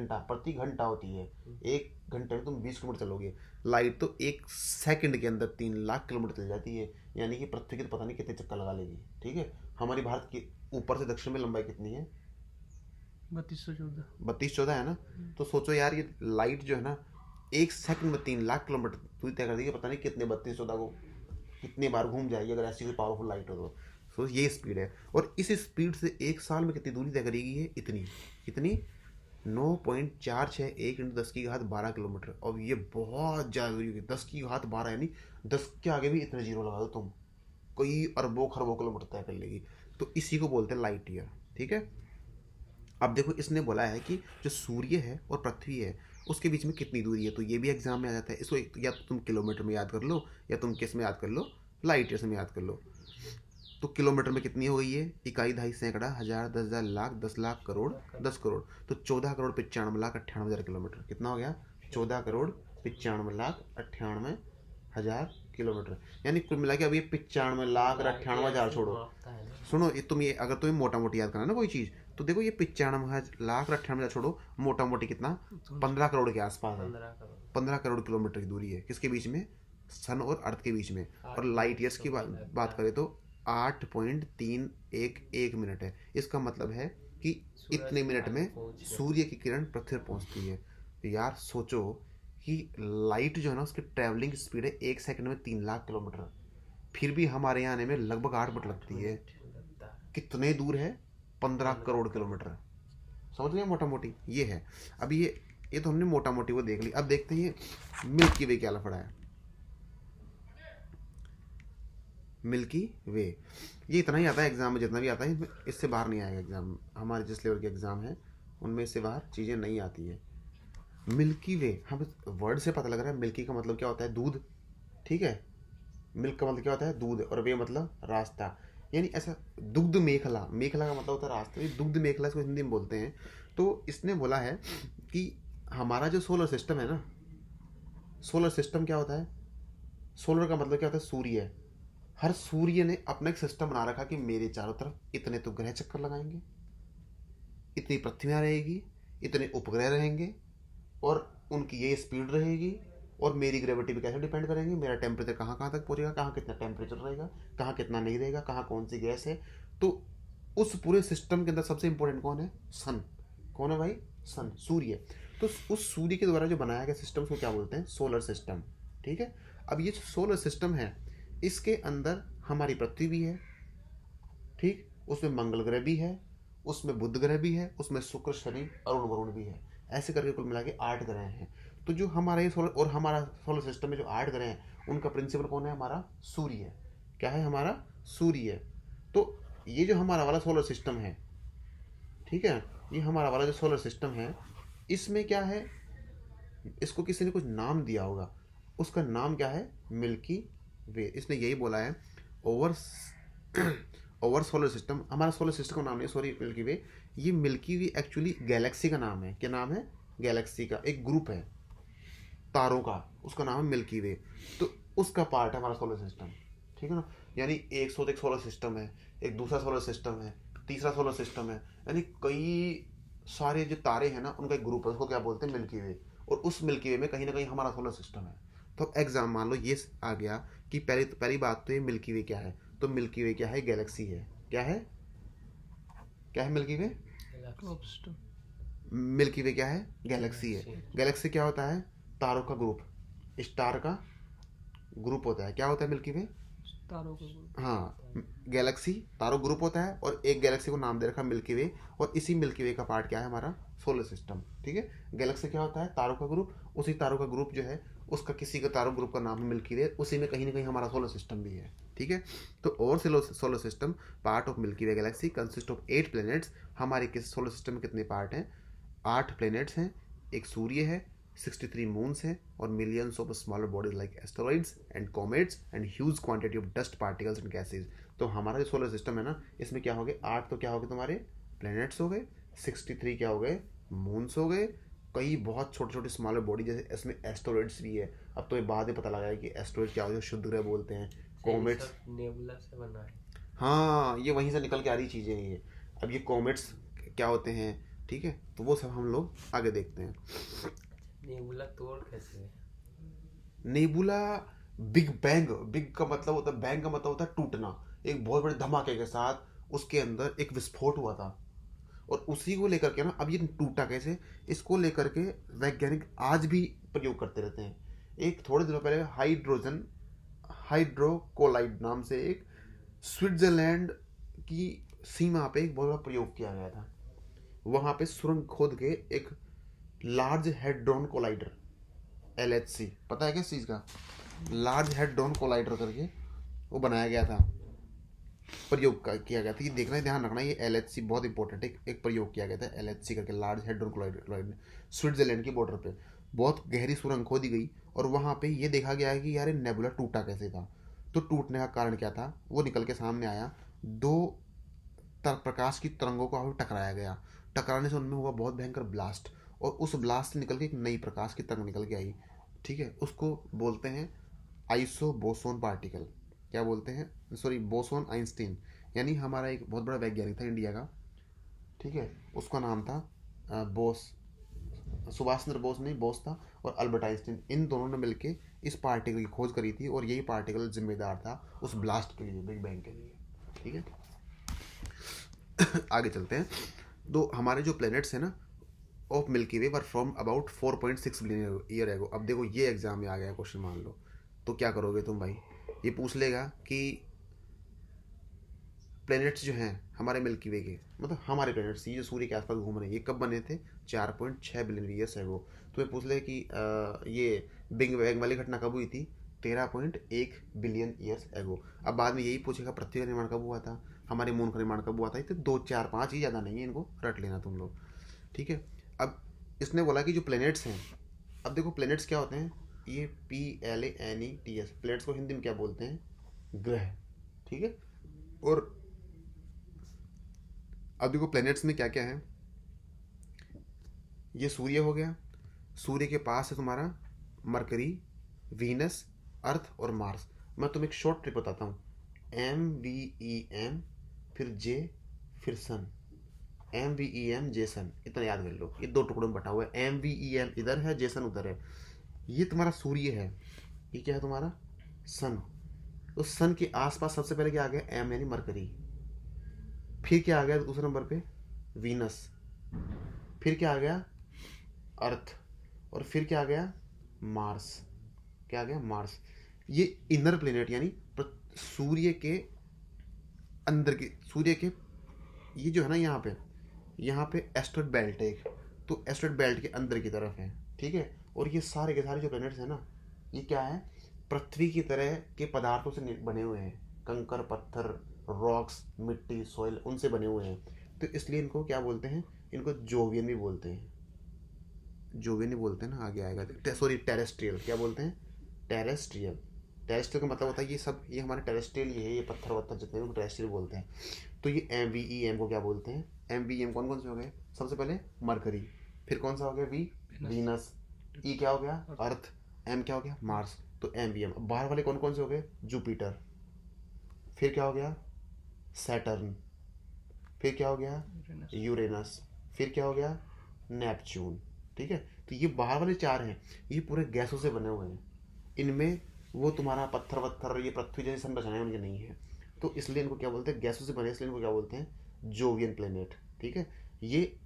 घंटा होती है। एक घंटे में तुम 20 किलोमीटर चलोगे। लाइट तो एक सेकंड के अंदर 3 लाख किलोमीटर चल जाती है, यानी कि पृथ्वी के तो पता नहीं कितने चक्कर लगा लेगी। ठीक है, हमारी भारत की ऊपर से दक्षिण में लंबाई कितनी है? 3214 है ना। तो सोचो यार, ये लाइट जो है ना, एक सेकंड में 3 लाख किलोमीटर दूरी तय कर देगी। पता नहीं कितने 3214 को कितने बार घूम जाएगी अगर ऐसी कोई पावरफुल लाइट हो तो। सो ये स्पीड है। और इस स्पीड से एक साल में कितनी दूरी तय करेगी? ये इतनी 9.461 इंटू 10 की घात 12 किलोमीटर। और ये बहुत ज़्यादा दूरी होगी। 10 की घात 12 यानी 10 के आगे भी इतने जीरो लगा दो तुम, कई अरबों खरबों किलोमीटर तय कर लेगी। तो इसी को बोलते हैं लाइट ईयर। ठीक है, अब देखो इसने बोला है कि जो सूर्य है और पृथ्वी है उसके बीच में कितनी दूरी है। तो ये भी एग्जाम में आ जाता है। इसको या तो तुम किलोमीटर में याद कर लो या तुम किस में याद कर लो? लाइट ईयर्स में याद कर लो। तो किलोमीटर में कितनी हो गई है? इकाई, दहाई, सैकड़ा, हजार, 10,000, लाख, 10 लाख, करोड़, 10 करोड़। तो 14 करोड़ 95 लाख 98 हज़ार किलोमीटर। कितना हो गया? 14 करोड़ 95 लाख 98 हज़ार किलोमीटर। यानी कुल मिला के अब ये 95 लाख 98 हज़ार छोड़ो। सुनो, ये तुम, ये अगर तुम्हें मोटा मोटी याद करना ना कोई चीज़, तो देखो ये 95 लाख 98 हज़ार छोड़ो, मोटा मोटी कितना? 15 करोड़ के आसपास है। 15 करोड़ किलोमीटर की दूरी है। किसके बीच में? सन और अर्थ के बीच में। और लाइट ईयर्स की बात करें तो 8.311 मिनट है। इसका मतलब है कि इतने मिनट में सूर्य की किरण पृथ्वी पर पहुंचती है। तो यार सोचो कि लाइट जो है ना, उसकी ट्रैवलिंग स्पीड है एक सेकंड में 3 लाख किलोमीटर, फिर भी हमारे यहाँ आने में लगभग 8 मिनट लगती है। कितने दूर है? 15 करोड़ किलोमीटर। समझ गए मोटा मोटी? ये है। अब ये तो हमने मोटा मोटी वो देख ली। अब देखते हैं मिल्की वे क्या लफड़ा है। मिल्की वे, ये इतना ही आता है एग्जाम में, जितना भी आता है इससे बाहर नहीं आएगा एग्जाम। हमारे जिस लेवल के एग्जाम है उनमें इससे बाहर चीज़ें नहीं आती है। मिल्की वे, हम वर्ड से पता लग रहा है मिल्की का मतलब क्या होता है? दूध। ठीक है, मिल्क का मतलब क्या होता है? दूध। और वे मतलब रास्ता, यानी ऐसा दुग्ध मेखला। मेखला का मतलब होता है रास्ता। ये दुग्ध मेखला इसको हिंदी में बोलते हैं। तो इसने बोला है कि हमारा जो सोलर सिस्टम है ना, सोलर सिस्टम क्या होता है? सोलर का मतलब क्या होता है? सूर्य। हर सूर्य ने अपना एक सिस्टम बना रखा कि मेरे चारों तरफ इतने तो ग्रह चक्कर लगाएंगे, इतनी पृथ्वियाँ रहेगी, इतने उपग्रह रहेंगे, और उनकी ये स्पीड रहेगी, और मेरी ग्रेविटी पे कैसे डिपेंड करेंगे, मेरा टेम्परेचर कहाँ कहाँ तक पहुँचेगा, कहाँ कितना टेम्परेचर रहेगा, कहाँ कितना नहीं रहेगा, कहाँ कौन सी गैस है। तो उस पूरे सिस्टम के अंदर सबसे इंपॉर्टेंट कौन है? सन। कौन है भाई? सन, सूर्य। तो उस सूर्य के द्वारा जो बनाया गया सिस्टम को क्या बोलते हैं? Solar system. ठीक है, अब ये जो सोलर सिस्टम है इसके अंदर हमारी पृथ्वी भी है। ठीक, उसमें मंगल ग्रह भी है, उसमें बुध ग्रह भी है, उसमें शुक्र, शनि, अरुण, वरुण भी है। ऐसे करके कुल मिला के 8 ग्रह हैं। तो जो हमारा ये सोलर, और हमारा सोलर सिस्टम में जो 8 ग्रह हैं उनका प्रिंसिपल कौन है? हमारा सूर्य। क्या है? हमारा सूर्य। तो ये जो हमारा वाला सोलर सिस्टम है, ठीक है, ये हमारा वाला जो सोलर सिस्टम है, इसमें क्या है? इसको किसी ने कुछ नाम दिया होगा। उसका नाम क्या है? मिल्की वे। इसने यही बोला है ओवर ओवर सोलर सिस्टम, हमारा सोलर सिस्टम का नाम नहीं, सॉरी, मिल्की वे। ये मिल्की वे एक्चुअली गैलेक्सी का नाम है। क्या नाम है? गैलेक्सी का एक ग्रुप है तारों का, उसका नाम है मिल्की वे। तो उसका पार्ट है हमारा सोलर सिस्टम, ठीक है ना। यानी एक सोलर सिस्टम है, एक दूसरा सोलर सिस्टम है, तीसरा सोलर सिस्टम है, यानी कई सारे जो तारे हैं ना उनका एक ग्रुप है, उसको क्या बोलते हैं? मिल्की वे। और उस मिल्की वे में कहीं ना कहीं हमारा सोलर सिस्टम है। तो एग्जाम मान लो ये आ गया कि पहली बात तो ये मिल्की वे क्या है। तो मिल्की वे क्या है? गैलेक्सी है। क्या है? क्या है मिल्की वे? Lobster. मिल्की वे क्या है? गैलेक्सी है। गैलेक्सी क्या होता है? तारों का ग्रुप, स्टार का ग्रुप होता है। क्या होता है मिल्की वे? तारों का ग्रुप। हाँ, गैलेक्सी तारों ग्रुप होता है, और एक गैलेक्सी को नाम दे रखा मिल्की वे, और इसी मिल्की वे का पार्ट क्या है? हमारा सोलर सिस्टम, ठीक है। गैलेक्सी क्या होता है? तारों का ग्रुप, उसी तारों का ग्रुप जो है उसका किसी का तारों ग्रुप का नाम है मिल्की वे, उसी में कहीं ना कहीं हमारा सोलर सिस्टम भी है, ठीक है। तो over solar system part of milky way Galaxy consist of 8 planets. हमारे किस सोलर सिस्टम में कितने पार्ट हैं? 8 प्लैनेट्स हैं, एक सूर्य है, 63 मून्स हैं, और millions of smaller bodies like asteroids and comets and huge quantity of dust particles and gases. तो हमारा जो सोलर सिस्टम है ना, इसमें क्या हो गए? 8 तो क्या हो गए तुम्हारे? प्लैनेट्स हो गए, 63 क्या हो गए? मून्स हो गए, कई बहुत छोटे छोटे स्मॉलर बॉडी, जैसे इसमें एस्टेरॉइड्स भी है। अब तो ये बाद में पता लगा है कि एस्टेरॉइड क्या होता है, शुद्ध ग्रह बोलते हैं। कॉमेट्स, नेबुला से बना है। हाँ, ये वहीं से निकल के आ रही चीज़ें हैं ये। अब ये कॉमेट्स क्या होते हैं, ठीक है, तो वो सब हम लोग आगे देखते हैं। नेबुला तोड़ कैसे है? नेबुला बिग बैंग, बिग का मतलब होता है, बैंग का मतलब होता है टूटना। एक बहुत बड़े धमाके के साथ उसके अंदर एक विस्फोट हुआ था, और उसी को लेकर के ना, अब ये टूटा कैसे, इसको लेकर के वैज्ञानिक आज भी प्रयोग करते रहते हैं। एक थोड़े दिनों पहले हाइड्रोकोलाइड नाम से एक स्विट्जरलैंड की सीमा पे एक बहुत बड़ा प्रयोग किया गया था। वहाँ पे सुरंग खोद के एक लार्ज हेड्रॉन कोलाइडर, LHC, पता है क्या इस चीज़ का? लार्ज हेड्रॉन कोलाइडर करके वो बनाया गया था, किया गया था। ये देखना, ध्यान रखना, ये LHC बहुत इंपॉर्टेंट है। एक प्रयोग किया गया था LHC करके, लार्ज हेड्रॉन कोलाइडर, स्विट्जरलैंड की बॉर्डर पे बहुत गहरी सुरंग खोदी गई, और वहाँ पे ये देखा गया है कि यार नेबुला टूटा कैसे था। तो टूटने का कारण क्या था, वो निकल के सामने आया। दो प्रकाश की तरंगों को टकराया गया, टकराने से उनमें हुआ बहुत भयंकर ब्लास्ट, और उस ब्लास्ट से निकल के एक नई प्रकाश की तरंग निकल के आई, ठीक है। उसको बोलते हैं आइसो बोसोन पार्टिकल। क्या बोलते हैं? सॉरी, बोसोन आइंस्टीन, यानी हमारा एक बहुत बड़ा वैज्ञानिक था इंडिया का, ठीक है, उसका नाम था बोस, सुभाष चंद्र बोस नहीं, बोस था, और अल्बर्ट आइंस्टीन, इन दोनों ने मिलके इस पार्टिकल की खोज करी थी, और यही पार्टिकल जिम्मेदार था उस ब्लास्ट के लिए, बिग बैंग के लिए, ठीक है। आगे चलते हैं। तो हमारे जो प्लैनेट्स हैं ना of milky way were from about 4.6 billion year ago. अब देखो ये एग्जाम में आ गया क्वेश्चन, मान लो, तो क्या करोगे तुम भाई? ये पूछ लेगा कि प्लैनेट्स जो हैं हमारे मिल्की वे के, मतलब हमारे प्लैनेट्स, ये जो सूर्य के आसपास घूम रहे हैं, ये कब बने थे? 4.6 बिलियन ईयर्स एगो। तुम्हें पूछ ले कि ये बिग बैंग वाली घटना कब हुई थी? 13.1 बिलियन ईयर्स एगो। अब बाद में यही पूछेगा पृथ्वी का निर्माण कब हुआ था, हमारे मून का निर्माण कब हुआ था। तो 2 4 5 ही, ज़्यादा नहीं है, इनको रट लेना तुम लोग, ठीक है। अब इसने बोला कि जो प्लैनेट्स हैं, अब देखो प्लैनेट्स क्या होते हैं, ये PLANETS, प्लैनेट्स को हिंदी में क्या बोलते हैं? ग्रह, ठीक है। और अब देखो प्लैनेट्स में क्या क्या है। ये सूर्य हो गया, सूर्य के पास है तुम्हारा मरकरी, वीनस, अर्थ और मार्स। मैं तुम्हें एक शॉर्ट ट्रिक बताता हूँ, MVEM, फिर J, फिर सन, MVEM J सन, इतना याद कर लो। ये 2 टुकड़ों में बटा हुआ है, MVEM इधर है, J सन उधर है। ये तुम्हारा सूर्य है, ये क्या है तुम्हारा? सन। तो सन के आसपास सबसे पहले क्या आ गया? M यानी मरकरी, फिर क्या आ गया दूसरे नंबर पे? वीनस, फिर क्या आ गया? अर्थ, और फिर क्या आ गया? मार्स। क्या आ गया? मार्स। ये इनर प्लेनेट, यानी सूर्य के अंदर के, सूर्य के, ये जो है ना यहाँ पे एस्टेरॉयड बेल्ट है एक, तो एस्टेरॉयड बेल्ट के अंदर की तरफ है, ठीक है। और ये सारे के सारे जो प्लैनेट्स हैं ना, ये क्या है? पृथ्वी की तरह के पदार्थों से बने हुए हैं, कंकर, पत्थर, रॉक्स, मिट्टी, सॉइल, उनसे बने हुए हैं। तो इसलिए इनको क्या बोलते हैं? इनको जोवियन भी बोलते हैं, जोवियन ही बोलते हैं ना, आगे आएगा, सॉरी टेरेस्ट्रियल, क्या बोलते हैं? टेरेस्ट्रियल, टेरेस्ट्रियल का मतलब होता है ये सब, ये हमारे टेरेस्ट्रियल ये है, ये पत्थर वत्थर जितने भी टेरेस्ट्रियल बोलते हैं। तो ये MVEM को क्या बोलते हैं? MVEM कौन कौन से हो गए? सबसे पहले मरकरी, फिर कौन सा हो गया? वीनस, ई क्या हो गया? अर्थ, एम क्या हो गया? मार्स। तो MVM। अब बाहर वाले कौन कौन से हो गए? जुपिटर, फिर क्या हो गया? सैटर्न, फिर क्या हो गया? यूरेनस, फिर क्या हो गया? नेपच्यून। ठीक है, तो ये बाहर वाले 4 हैं, ये पूरे गैसों से बने हुए हैं। इनमें वो तुम्हारा पत्थर वत्थर ये पृथ्वी जैसी संरचनाएं उनके नहीं है, तो इसलिए इनको क्या बोलते हैं? गैसों से बने, इसलिए इनको क्या बोलते हैं? Jovian planet. ठीक है, ये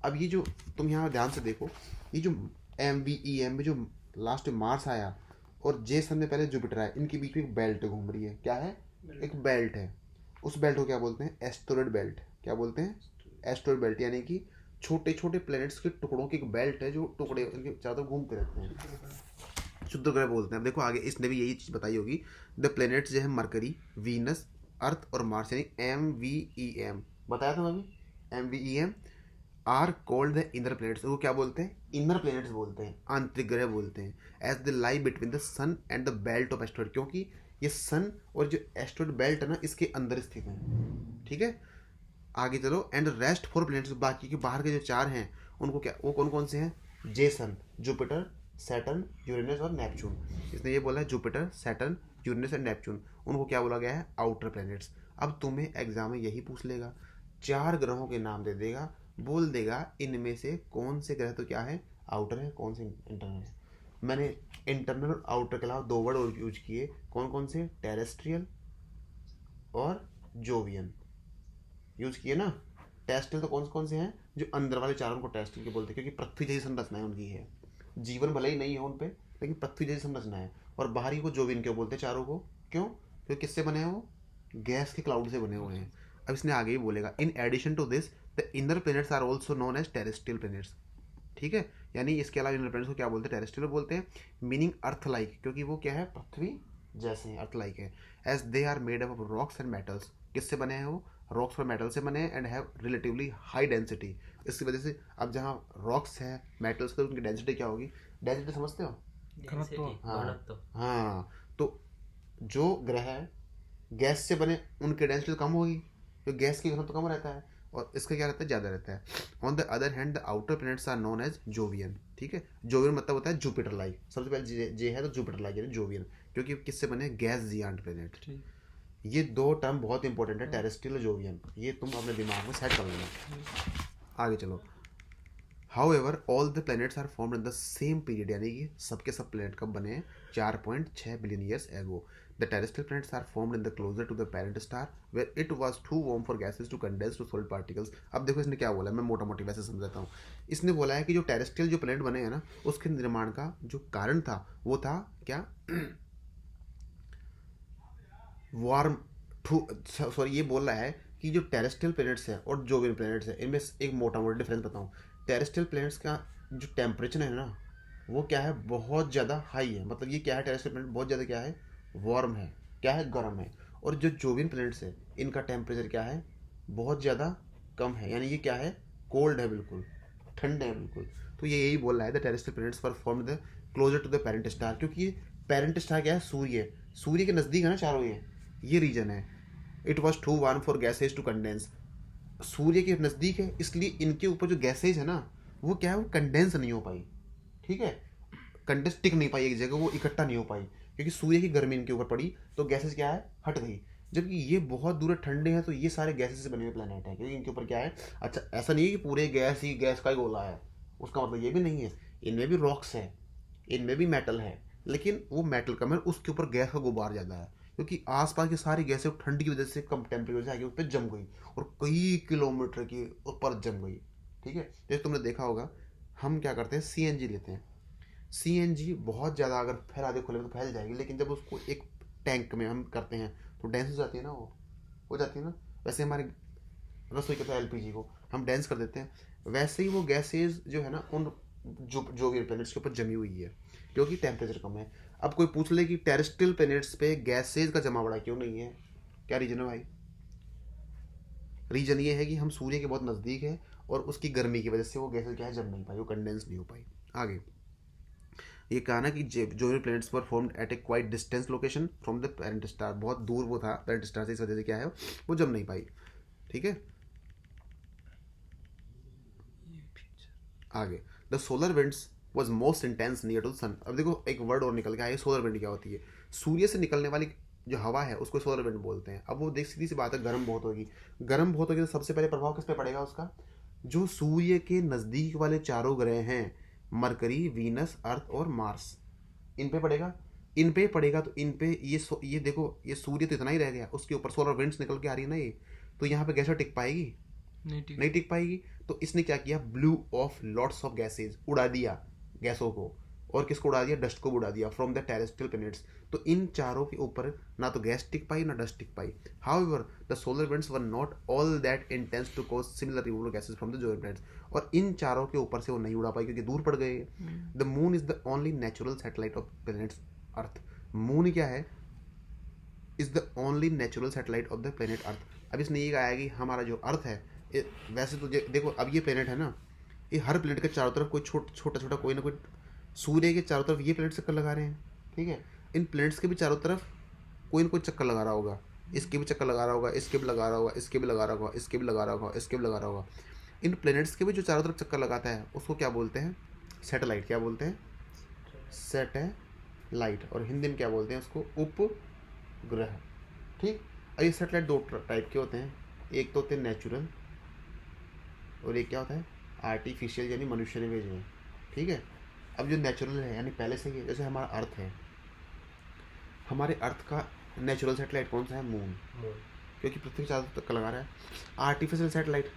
अब ये जो तुम यहाँ ध्यान से देखो, ये जो MVEM में जो लास्ट में मार्स आया और जे सन में पहले जुपिटर आया, इनके बीच में एक बेल्ट घूम रही है। क्या है? एक बेल्ट है। उस बेल्ट को क्या बोलते हैं? Asteroid belt. क्या बोलते हैं? एस्टेरॉयड बेल्ट, यानी कि छोटे छोटे प्लैनेट्स के टुकड़ों की एक बेल्ट है, जो टुकड़े इनके चारों घूमते रहते हैं, शुद्ध ग्रह बोलते हैं। अब देखो आगे इसने भी यही चीज़ बताई होगी। द प्लैनेट्स जो है मरकरी, वीनस, अर्थ और मार्स, यानी MVEM बताया था मैं अभी। MVEM are called the inner planets, वो क्या बोलते हैं? इनर प्लैनेट्स बोलते हैं, आंतरिक ग्रह बोलते हैं। As the lie between the sun and the belt of asteroid, क्योंकि ये सन और जो एस्टेरॉयड बेल्ट है ना, इसके अंदर स्थित है। ठीक है, आगे चलो। एंड रेस्ट 4 प्लैनेट्स, बाकी के बाहर के जो 4 हैं उनको क्या, वो कौन कौन से हैं? जेसन, जुपिटर, सैटर्न, यूरेनस और नेपच्यून। इसने ये बोला है Jupiter, Saturn, Uranus and Neptune, उनको क्या बोला गया है? Outer planets. अब तुम्हें एग्जाम में यही पूछ लेगा, 4 ग्रहों के नाम दे देगा, बोल देगा इनमें से कौन से ग्रह तो क्या है? आउटर है, कौन से इंटरनल है। मैंने इंटरनल और आउटर के अलावा 2 वर्ड और यूज किए, कौन कौन से? टेरेस्ट्रियल और जोवियन यूज किए ना। टेरेस्ट्रियल तो कौन से हैं? जो अंदर वाले 4 उनको टेरेस्ट्रियल के बोलते हैं, क्योंकि पृथ्वी जैसी संरचनाएं उनकी है। जीवन भले ही नहीं है उन पे, लेकिन पृथ्वी जैसी संरचना है। और बाहरी को जोवियन क्यों बोलते हैं? चारों को क्यों? क्योंकि किससे बने हैं वो? गैस के क्लाउड से बने हुए हैं। अब इसने आगे ही बोलेगा, in addition to this the inner planets are also known as terrestrial planets. ठीक है, यानी इसके अलावा इनर प्लैनेट्स को क्या बोलते हैं? टेरेस्ट्रियल बोलते हैं। मीनिंग अर्थ लाइक, क्योंकि वो क्या है? पृथ्वी जैसे हैं, अर्थ लाइक है। As they are made up of rocks and metals, किससे बने हैं वो? रॉक्स और मेटल से बने हैं। And have relatively high density, इसकी वजह से अब जहाँ रॉक्स है, मेटल्स है, उनकी डेंसिटी क्या होगी? डेंसिटी समझते हो? हाँ, तो जो ग्रह गैस से बने उनकी डेंसिटी कम होगी, तो गैस की घनत्व तो कम रहता है, और इसका क्या रहता है? ज़्यादा रहता है। On the other hand the outer planets are known as Jovian. ठीक है, जोवियन मतलब होता है जुपिटर लाइक। सबसे पहले जे है तो जुपिटर लाइक यानी जोवियन, क्योंकि किससे बने? Gas giant planet. ये 2 टर्म बहुत इंपॉर्टेंट है, टेरेस्ट्रियल और जोवियन, ये तुम अपने दिमाग में सेट कर लेना। आगे चलो। However all the planets are formed in the same period, यानी कि सबके सब प्लैनेट कब बने हैं? 4.6 billion years ago. The terrestrial planets are formed in the closer to the parent star where it was too warm for gases to condense to solid particles. अब देखो इसने क्या बोला, मैं मोटा मोटी वैसे समझाता हूँ। इसने बोला है कि जो टेरेस्ट्रियल जो प्लैनेट बने हैं ना, उसके निर्माण का जो कारण था वो था क्या? वार्म सॉरी, ये बोल रहा है कि जो टेरेस्ट्रियल प्लैनेट्स है और जोवियन प्लैनेट्स है, इनमें एक मोटा मोटा डिफरेंस बताऊँ। टेरेस्ट्रियल प्लैनेट्स का जो टेम्परेचर है ना, वो क्या है? बहुत ज़्यादा हाई है। मतलब ये क्या है? टेरेस्ट्रियल प्लैनेट बहुत ज़्यादा क्या है? वार्म है। क्या है? गर्म है। और जो जोवियन प्लैनेट्स है, इनका टेम्परेचर क्या है? बहुत ज़्यादा कम है, यानी ये क्या है? कोल्ड है, बिल्कुल ठंडे हैं बिल्कुल। तो ये यही बोल रहा है, the terrestrial planets were formed the closer to the parent star, क्योंकि ये पेरेंट स्टार क्या है? सूर्य। सूर्य के नज़दीक है ना चारों, ये रीजन है। It was too warm for gases to condense, सूर्य के नज़दीक है, इसलिए इनके ऊपर जो गैसेज है ना, वो क्या है? वो कंडेंस नहीं हो पाई। ठीक है, कंडेंस टिक नहीं पाई एक जगह, वो इकट्ठा नहीं हो पाई, क्योंकि सूर्य की गर्मी इनके ऊपर पड़ी, तो गैसेज क्या है? हट गई। जबकि ये बहुत दूर ठंडे हैं, तो ये सारे गैसेज से बने हुए प्लेनेट है, क्योंकि इनके ऊपर क्या है? अच्छा, ऐसा नहीं है कि पूरे गैस ही गैस का ही गोला है, उसका मतलब ये भी नहीं है। इनमें भी रॉक्स है, इनमें भी मेटल है, लेकिन वो मेटल कम है, उसके ऊपर गैस का गुबार ज़्यादा है, क्योंकि आसपास की सारी गैसें ठंड की वजह से, कम टेम्परेचर से आगे उस पर जम गई और कई किलोमीटर के ऊपर जम गई। ठीक है, जैसे तुमने देखा होगा, हम क्या करते हैं? CNG लेते हैं। CNG बहुत ज़्यादा अगर फैला दे खुले में तो फैल जाएगी, लेकिन जब उसको एक टैंक में हम करते हैं तो डेंस हो जाती है ना, वो हो जाती है ना। वैसे हमारे रसोई के LPG को हम डेंस कर देते हैं, वैसे ही वो गैसेज जो है ना, उन जो भी प्लैनेट्स के ऊपर जमी हुई है, क्योंकि टेम्परेचर कम है। अब कोई पूछ ले कि टेरेस्ट्रियल प्लैनेट्स पे गैसेज का जमा बड़ा क्यों नहीं है? क्या रीजन है भाई? रीजन ये है कि हम सूर्य के बहुत नज़दीक है, और उसकी गर्मी की वजह से वो गैसेज क्या है? जम नहीं पाई, वो कंडेंस नहीं हो पाई। आगे ये कहा ना कि जो भी planets were formed at A quite distance location from the parent star, बहुत दूर वो था पेरेंट स्टार से, इस वजह से क्या है वो जम नहीं पाई। ठीक है, आगे the solar winds was most intense near to sun. अब देखो एक वर्ड और निकल के आया, सोलर विंड क्या होती है? सूर्य से निकलने वाली जो हवा है उसको सोलर विंड बोलते हैं। अब वो देख सीधी सी बात है, गर्म बहुत होगी, गर्म बहुत होगी तो सबसे पहले प्रभाव किस पे पड़ेगा उसका? जो सूर्य के नज़दीक वाले चारों ग्रह हैं, मरकरी, वीनस, अर्थ और मार्स, इन पे पड़ेगा। इन पे पड़ेगा तो इन पे ये देखो, ये सूर्य तो इतना ही रह गया, उसके ऊपर सोलर विंड्स निकल के आ रही है ना, ये तो यहाँ पे गैस टिक पाएगी? नहीं टिक पाएगी। तो इसने क्या किया? Blue of lots of gases, उड़ा दिया गैसों को, और किसको उड़ा दिया? डस्ट को उड़ा दिया फ्रॉम द टेरेस्ट्रियल प्लैनेट्स। तो इन चारों के ऊपर ना तो गैस टिक पाई ना डस्ट टिक पाई। However the solar winds were not all that intense to cause similar removal gases from the joint planets. और इन चारों के ऊपर से वो नहीं उड़ा पाई क्योंकि दूर पड़ गए। The moon is the only natural satellite of planets earth. Moon क्या है? Is the only natural satellite of the planet earth. अब इसने ये कहा है कि हमारा जो अर्थ है, वैसे तो देखो अब ये प्लेनेट है ना, ये हर प्लेनेट के चारों तरफ कोई छोटा छोटा कोई ना कोई, सूर्य के चारों तरफ ये प्लेनेट चक्कर लगा रहे हैं। ठीक है, इन प्लेनेट्स के भी चारों तरफ कोई ना कोई चक्कर लगा रहा होगा, इसके भी चक्कर लगा रहा होगा, इसके भी लगा रहा होगा, इसके भी लगा रहा होगा, इसके भी लगा रहा होगा, इसके भी लगा रहा होगा। इन प्लेनेट्स के भी जो चारों तरफ चक्कर लगाता है उसको क्या बोलते हैं? सैटेलाइट। क्या बोलते हैं? सैटेलाइट। और हिंदी में क्या बोलते हैं उसको? उपग्रह। ठीक। और ये सैटेलाइट दो टाइप के होते हैं, एक तो होते हैं नेचुरल और एक क्या होता है? आर्टिफिशियल, यानी मनुष्य ने भेजे हैं। ठीक है, अब जो नेचुरल है यानी पहले से ही, जैसे हमारा अर्थ है, हमारे अर्थ का नेचुरल सैटेलाइट कौन सा है? मून, क्योंकि पृथ्वी के चारों तरफ चक्कर लगा रहा है। आर्टिफिशियल सैटेलाइट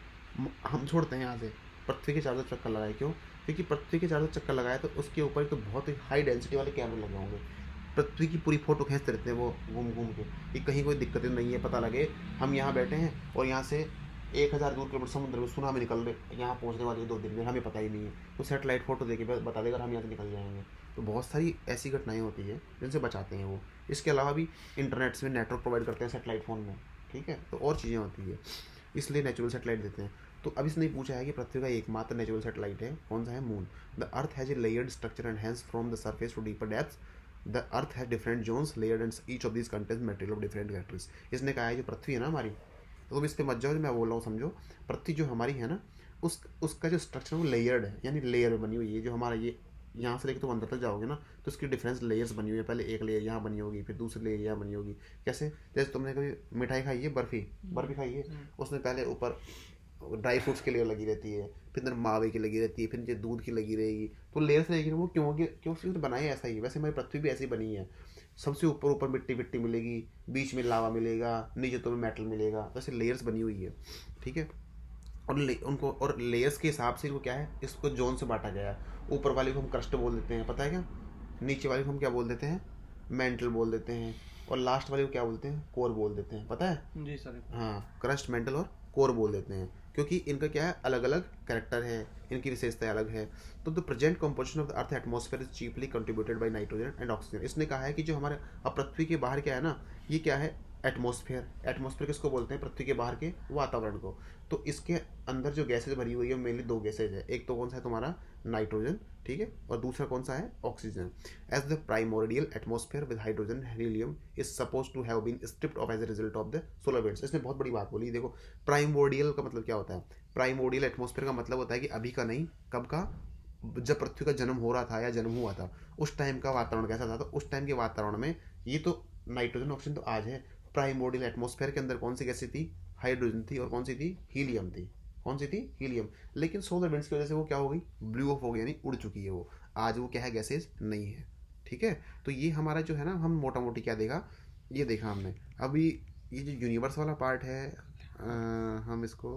हम छोड़ते हैं यहाँ से, पृथ्वी के चारों तरफ चक्कर लगाए। क्यों? क्योंकि पृथ्वी के चारों तरफ चक्कर लगाए तो उसके ऊपर तो बहुत ही हाई डेंसिटी वाले कैमरे लगे होंगे, पृथ्वी की पूरी फोटो खींचते रहते हैं वो घूम घूम के, कि कहीं कोई दिक्कत नहीं है, पता लगे हम यहाँ बैठे हैं और यहाँ से 1000 दूर किलोमीटर समुद्र में सुनामी निकल रहे, यहाँ पहुँचने वाली 2 दिन में, हमें पता ही नहीं है। तो सैटेलाइट फोटो देके बता देगा हम यहाँ से निकल जाएंगे। तो बहुत सारी ऐसी घटनाएं होती है जिनसे बचाते हैं वो। इसके अलावा भी इंटरनेट से नेटवर्क प्रोवाइड करते हैं सैटेलाइट फ़ोन में। ठीक है, तो और चीज़ें होती है, इसलिए नेचुरल सैटेलाइट देते हैं। तो अब इसने पूछा है कि पृथ्वी का एकमात्र नेचुरल सैटेलाइट है, कौन सा है? Moon. The earth has a layered structure and hence from the surface to deeper depths the earth has different zones layered and each of this contains material of different characteristics. इसने कहा है जो पृथ्वी है ना हमारी, तो तुम इस पर मत जाओ, मैं बोल रहा हूँ समझो। पृथ्वी जो हमारी है ना, उसका जो स्ट्रक्चर है वो लेयर्ड है, यानी लेयर में बनी हुई है। जो हमारा ये यहाँ से लेकर तुम अंदर तक जाओगे ना तो उसकी डिफरेंस लेयर्स बनी हुई है। पहले एक लेयर यहाँ बनी होगी, फिर दूसरी लेयर यहाँ बनी होगी। कैसे? जैसे तुमने कभी मिठाई खाई है, बर्फ़ी खाई है, उसमें पहले ऊपर ड्राई फ्रूट्स की लेयर लगी रहती है, फिर मावे की लगी रहती है, फिर नीचे दूध की लगी रहेगी। तो लेयर्स रहेगी ना, वो क्यों उसने बनाया ऐसा ही। वैसे हमारी पृथ्वी भी ऐसी बनी है, सबसे ऊपर मिट्टी मिलेगी, बीच में लावा मिलेगा, नीचे तुम्हें मेटल मिलेगा, वैसे लेयर्स बनी हुई है। ठीक है, और लेयर्स के हिसाब से इनको क्या है, इसको जोन से बांटा गया है। ऊपर वाले को हम क्रस्ट बोल देते हैं, पता है क्या? नीचे वाले को हम क्या बोल देते हैं? मेंटल बोल देते हैं। और लास्ट वाले को क्या बोलते हैं? कोर बोल देते हैं, पता है? जी सर। हाँ, क्रस्ट, मेंटल और कोर बोल देते हैं, क्योंकि इनका क्या है, अलग अलग कैरेक्टर है, इनकी विशेषताएं अलग है। तो the present composition of the earth atmosphere is cheaply contributed by nitrogen and oxygen. इसने कहा है कि जो हमारे अब पृथ्वी के बाहर क्या है ना, ये क्या है? एटमॉस्फेयर किसको बोलते हैं? पृथ्वी के बाहर के वातावरण को। तो इसके अंदर जो गैसेज भरी हुई है मेनली 2 गैसेज है, एक तो कौन सा है तुम्हारा? नाइट्रोजन, ठीक है, और दूसरा कौन सा है? Oxygen. As the primordial atmosphere with hydrogen helium is suppose to have been stripped off as a result of the solar winds. इसने बहुत बड़ी बात बोली। देखो, प्राइमोर्डियल का मतलब क्या होता है? प्राइमोर्डियल एटमॉस्फेयर का मतलब होता है कि अभी का नहीं, कब का? जब पृथ्वी का जन्म हो रहा था या जन्म हुआ था, उस टाइम का वातावरण कैसा था? तो उस टाइम के वातावरण में ये तो नाइट्रोजन ऑक्सीजन तो आज है। प्राइमोर्डियल एटमॉस्फेयर के अंदर कौन सी गैसें थी? हाइड्रोजन थी, और कौन सी थी? हीलियम थी। कौन सी थी? हीलियम। लेकिन सोलर विंड्स की वजह से वो क्या हो गई? ब्लू ऑफ हो गई, यानी उड़ चुकी है वो। आज वो क्या है? गैसेज नहीं है। ठीक है, तो ये हमारा जो है ना, हम मोटा मोटी क्या देखा, ये देखा हमने। अभी ये जो यूनिवर्स वाला पार्ट है, हम इसको